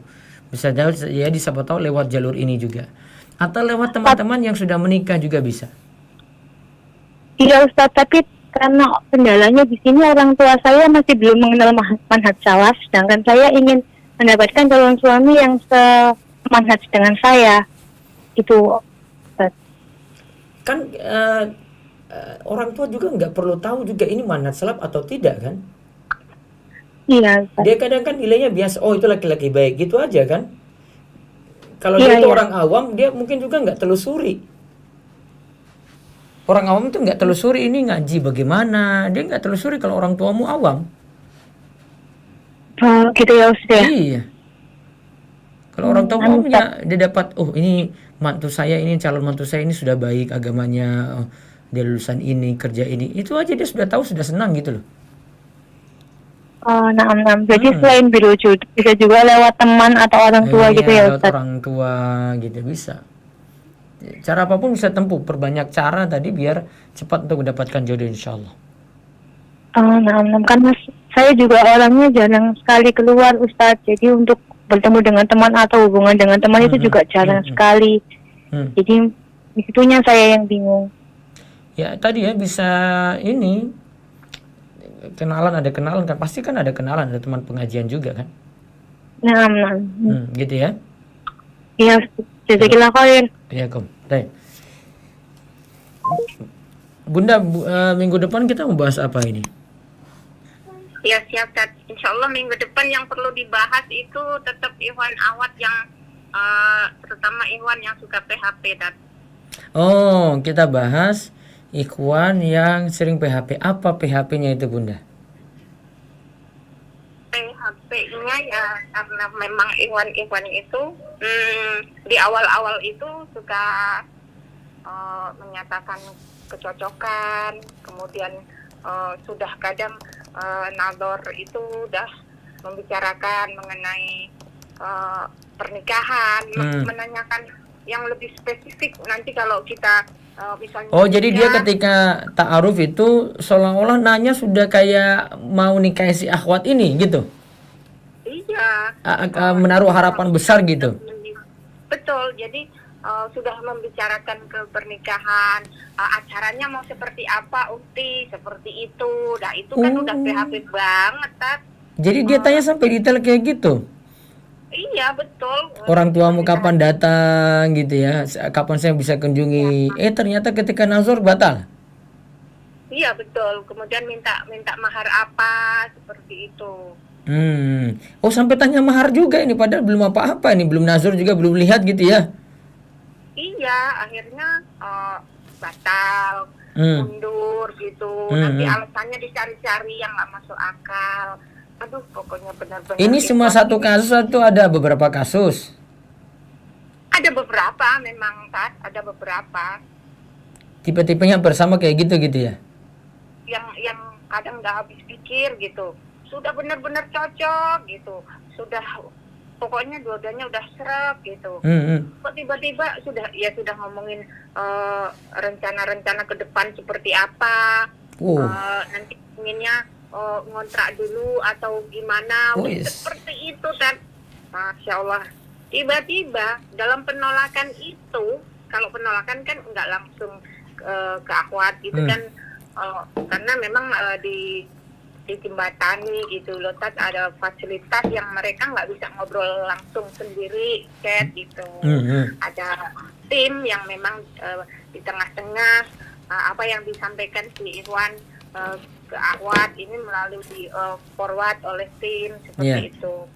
[SPEAKER 1] Bisa jadi siapa tahu lewat jalur ini juga. Atau lewat teman-teman yang sudah menikah juga bisa.
[SPEAKER 9] Iya Ustaz, tapi karena kendalanya di sini orang tua saya masih belum mengenal manhaj salaf, sedangkan saya ingin mendapatkan calon suami yang semanhaj dengan saya. Itu Ustaz.
[SPEAKER 1] Kan orang tua juga nggak perlu tahu juga ini manhaj salaf atau tidak kan?
[SPEAKER 9] Iya Ustaz.
[SPEAKER 1] Dia kadang kan nilainya biasa, oh itu laki-laki baik gitu aja kan? Kalau dia itu orang awam, dia mungkin juga nggak telusuri. Orang awam itu nggak telusuri ini ngaji bagaimana, dia nggak telusuri kalau orang tuamu awam.
[SPEAKER 9] Oh, gitu ya Ustaz.
[SPEAKER 1] Iya. Kalau orang tua awamnya dia dapat, oh ini mantu saya, ini calon mantu saya ini sudah baik agamanya, oh, dia lulusan ini, kerja ini, itu aja dia sudah tahu, sudah senang gitu loh.
[SPEAKER 9] Oh, nah. Jadi selain biro jodoh, bisa juga lewat teman atau orang tua gitu ya Ustaz?
[SPEAKER 1] Orang tua gitu bisa. Cara apapun bisa tempuh, perbanyak cara tadi biar cepat untuk mendapatkan jodoh insyaallah.
[SPEAKER 9] Oh, nah. Kan saya juga orangnya jarang sekali keluar Ustaz. Jadi untuk bertemu dengan teman atau hubungan dengan teman itu juga jarang sekali. Jadi itunya saya yang bingung.
[SPEAKER 1] Ya tadi ya bisa ini ada kenalan kan, pasti kan ada kenalan, ada teman pengajian juga kan.
[SPEAKER 9] Nah.
[SPEAKER 1] Gitu ya.
[SPEAKER 9] Iya, jazakallahu khair.
[SPEAKER 1] Iya, baik. Bunda, minggu depan kita membahas apa ini?
[SPEAKER 2] Ya siap, Tat. Insya Allah minggu depan yang perlu dibahas itu tetap ikhwan awat yang terutama ikhwan yang suka PHP, Tat.
[SPEAKER 1] Oh, kita bahas ikhwan yang sering PHP. Apa PHP-nya itu, Bunda?
[SPEAKER 2] PHP-nya ya karena memang ikhwan itu di awal-awal itu suka menyatakan kecocokan, kemudian sudah kadang nador itu udah membicarakan mengenai pernikahan, menanyakan yang lebih spesifik nanti kalau kita misalnya.
[SPEAKER 1] Oh, jadi dia ketika ta'aruf itu seolah-olah nanya sudah kayak mau nikahi si akhwat ini gitu?
[SPEAKER 2] Iya.
[SPEAKER 1] Menaruh harapan besar gitu?
[SPEAKER 2] Betul, jadi sudah membicarakan ke pernikahan, acaranya mau seperti apa, Ukti, seperti itu. Nah itu kan udah PHP banget, Tat.
[SPEAKER 1] Jadi dia tanya sampai detail kayak gitu?
[SPEAKER 2] Iya, betul.
[SPEAKER 1] Orang tuamu kapan datang gitu ya, kapan saya bisa kunjungi, ternyata ketika nazar batal?
[SPEAKER 2] Iya, betul. Kemudian minta mahar apa, seperti itu.
[SPEAKER 1] Oh, sampai tanya mahar juga ini, padahal belum apa-apa ini, belum nazar juga, belum lihat gitu ya?
[SPEAKER 2] Iya, akhirnya batal, mundur gitu. Nanti alasannya dicari-cari yang nggak masuk akal. Aduh, pokoknya benar-benar.
[SPEAKER 1] Ini semua satu kasus atau ada beberapa kasus?
[SPEAKER 2] Ada beberapa memang, Tat. Ada beberapa.
[SPEAKER 1] Tipe-tipenya bersama kayak gitu ya?
[SPEAKER 2] Yang kadang nggak habis pikir gitu. Sudah benar-benar cocok gitu. Sudah pokoknya dua-duanya udah srek gitu. Kok tiba-tiba sudah ngomongin rencana-rencana ke depan seperti apa, nanti inginnya ngontrak dulu atau gimana, seperti itu kan. Masya Allah, tiba-tiba dalam penolakan itu, kalau penolakan kan nggak langsung ke akhwat gitu kan, karena memang dijembatani gitu loh, ada fasilitas yang mereka nggak bisa ngobrol langsung sendiri, chat gitu. Ada tim yang memang di tengah-tengah apa yang disampaikan si Ikhwan ke akhwat ini melalui di forward oleh tim seperti itu.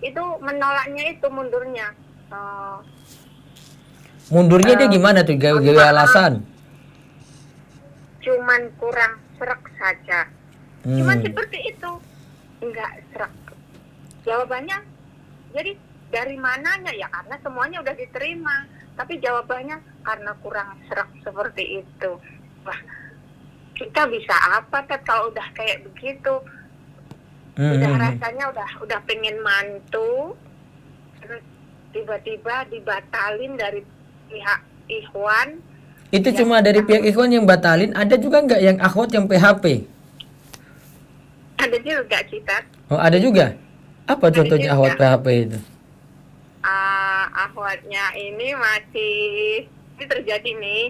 [SPEAKER 2] Itu menolaknya itu mundurnya.
[SPEAKER 1] Mundurnya dia gimana tuh? Gawe alasan?
[SPEAKER 2] Cuman kurang serak saja. Cuman seperti itu, enggak serak. Jawabannya, jadi dari mananya ya, karena semuanya udah diterima, tapi jawabannya karena kurang serak seperti itu. Wah, kita bisa apa Ted kalau udah kayak begitu? Udah rasanya udah pengen mantu, terus tiba-tiba dibatalin dari pihak Ikhwan.
[SPEAKER 1] Itu cuma dari pihak Ikhwan yang batalin, ada juga nggak yang akhwat yang PHP?
[SPEAKER 2] Ada juga kita.
[SPEAKER 1] Oh, ada juga. Apa contohnya akhwat PHP itu?
[SPEAKER 2] Akhwatnya ini ini terjadi nih,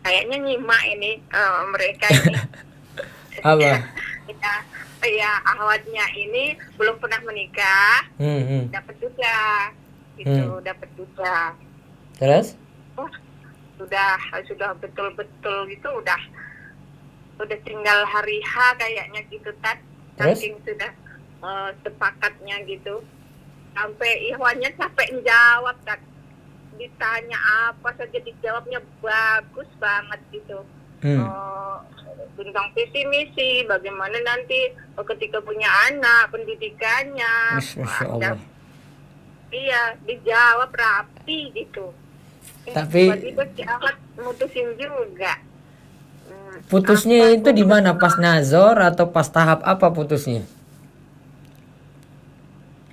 [SPEAKER 2] kayaknya nyimak ini mereka ini.
[SPEAKER 1] Apa?
[SPEAKER 2] Ya, akhwatnya ini belum pernah menikah, dapat juga, gitu, dapat juga.
[SPEAKER 1] Terus?
[SPEAKER 2] Sudah betul-betul gitu, udah tinggal hari H kayaknya gitu, saking sudah sepakatnya gitu. Sampai Ikhwannya capek jawab, ditanya apa saja dijawabnya bagus banget gitu. Tentang visi misi, bagaimana nanti ketika punya anak, pendidikannya.
[SPEAKER 1] Masya Allah.
[SPEAKER 2] Iya, dijawab rapi gitu.
[SPEAKER 1] Tapi
[SPEAKER 2] tiba-tiba si Ahmad mutusin juga.
[SPEAKER 1] Putusnya itu di mana? Pas nazor atau pas tahap apa putusnya?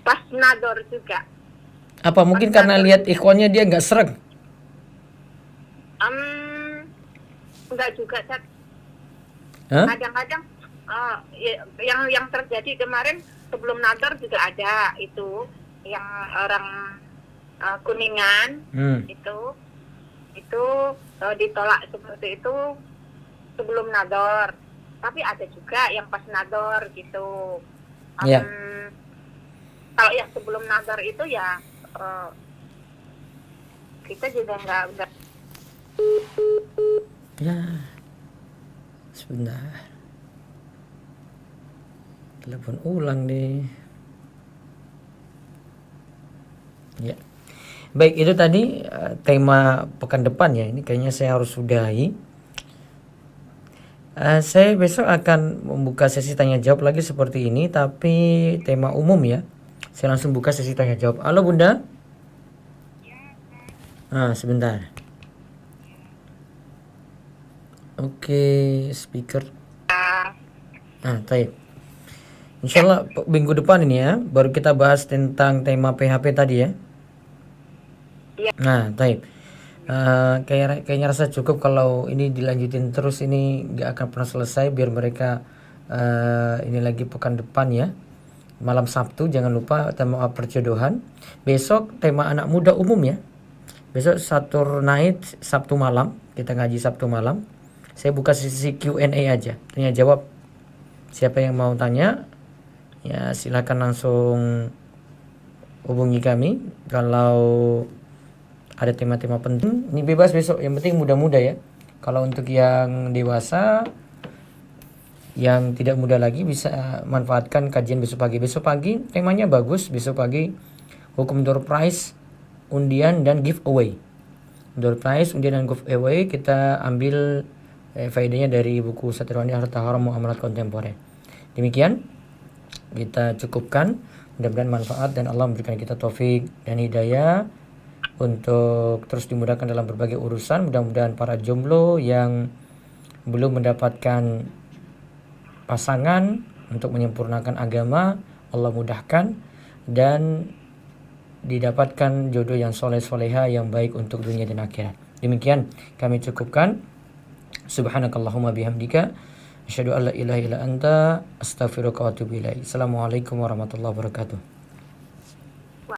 [SPEAKER 2] Pas nador juga.
[SPEAKER 1] Apa mungkin karena lihat ikhwannya dia nggak sreg?
[SPEAKER 2] Enggak juga, Cat.
[SPEAKER 1] Hah?
[SPEAKER 2] Kadang-kadang yang terjadi kemarin sebelum nador juga ada itu yang orang Kuningan itu ditolak seperti itu sebelum nador, tapi ada juga yang pas nador gitu. Kalau yang sebelum nador itu ya kita juga nggak.
[SPEAKER 1] Ya, sebentar. Telepon ulang deh. Ya. Baik, itu tadi tema pekan depan ya. Ini kayaknya saya harus sudahi. Saya besok akan membuka sesi tanya jawab lagi seperti ini, tapi tema umum ya. Saya langsung buka sesi tanya jawab. Halo Bunda. Sebentar. Oke, speaker. Baik. Insyaallah minggu depan ini ya, baru kita bahas tentang tema PHP tadi ya. Baik. Kayaknya rasa cukup kalau ini dilanjutin terus, ini nggak akan pernah selesai. Biar mereka ini lagi pekan depan ya, malam Sabtu jangan lupa tema perjodohan. Besok tema anak muda umum ya. Besok Saturday night, Sabtu malam kita ngaji Sabtu malam. Saya buka sesi Q&A aja, tanya jawab. Siapa yang mau tanya ya silakan langsung hubungi kami. Kalau ada tema-tema penting, ini bebas besok, yang penting muda-muda ya. Kalau untuk yang dewasa, yang tidak muda lagi bisa manfaatkan kajian besok pagi. Besok pagi temanya bagus, besok pagi hukum door prize, undian dan giveaway. Door prize, undian dan giveaway kita ambil faedahnya dari buku Satriwani Harta Haram Muamalat Kontemporer. Demikian kita cukupkan, mudah-mudahan manfaat dan Allah memberikan kita taufik dan hidayah untuk terus dimudahkan dalam berbagai urusan. Mudah-mudahan para jomblo yang belum mendapatkan pasangan untuk menyempurnakan agama Allah mudahkan, dan didapatkan jodoh yang soleh-soleha yang baik untuk dunia dan akhirat. Demikian kami cukupkan. Subhanakallahumma bihamdika asyhadu an la ilaha illa anta astaghfiruka wa atubu ilaik. Assalamualaikum warahmatullahi wabarakatuh.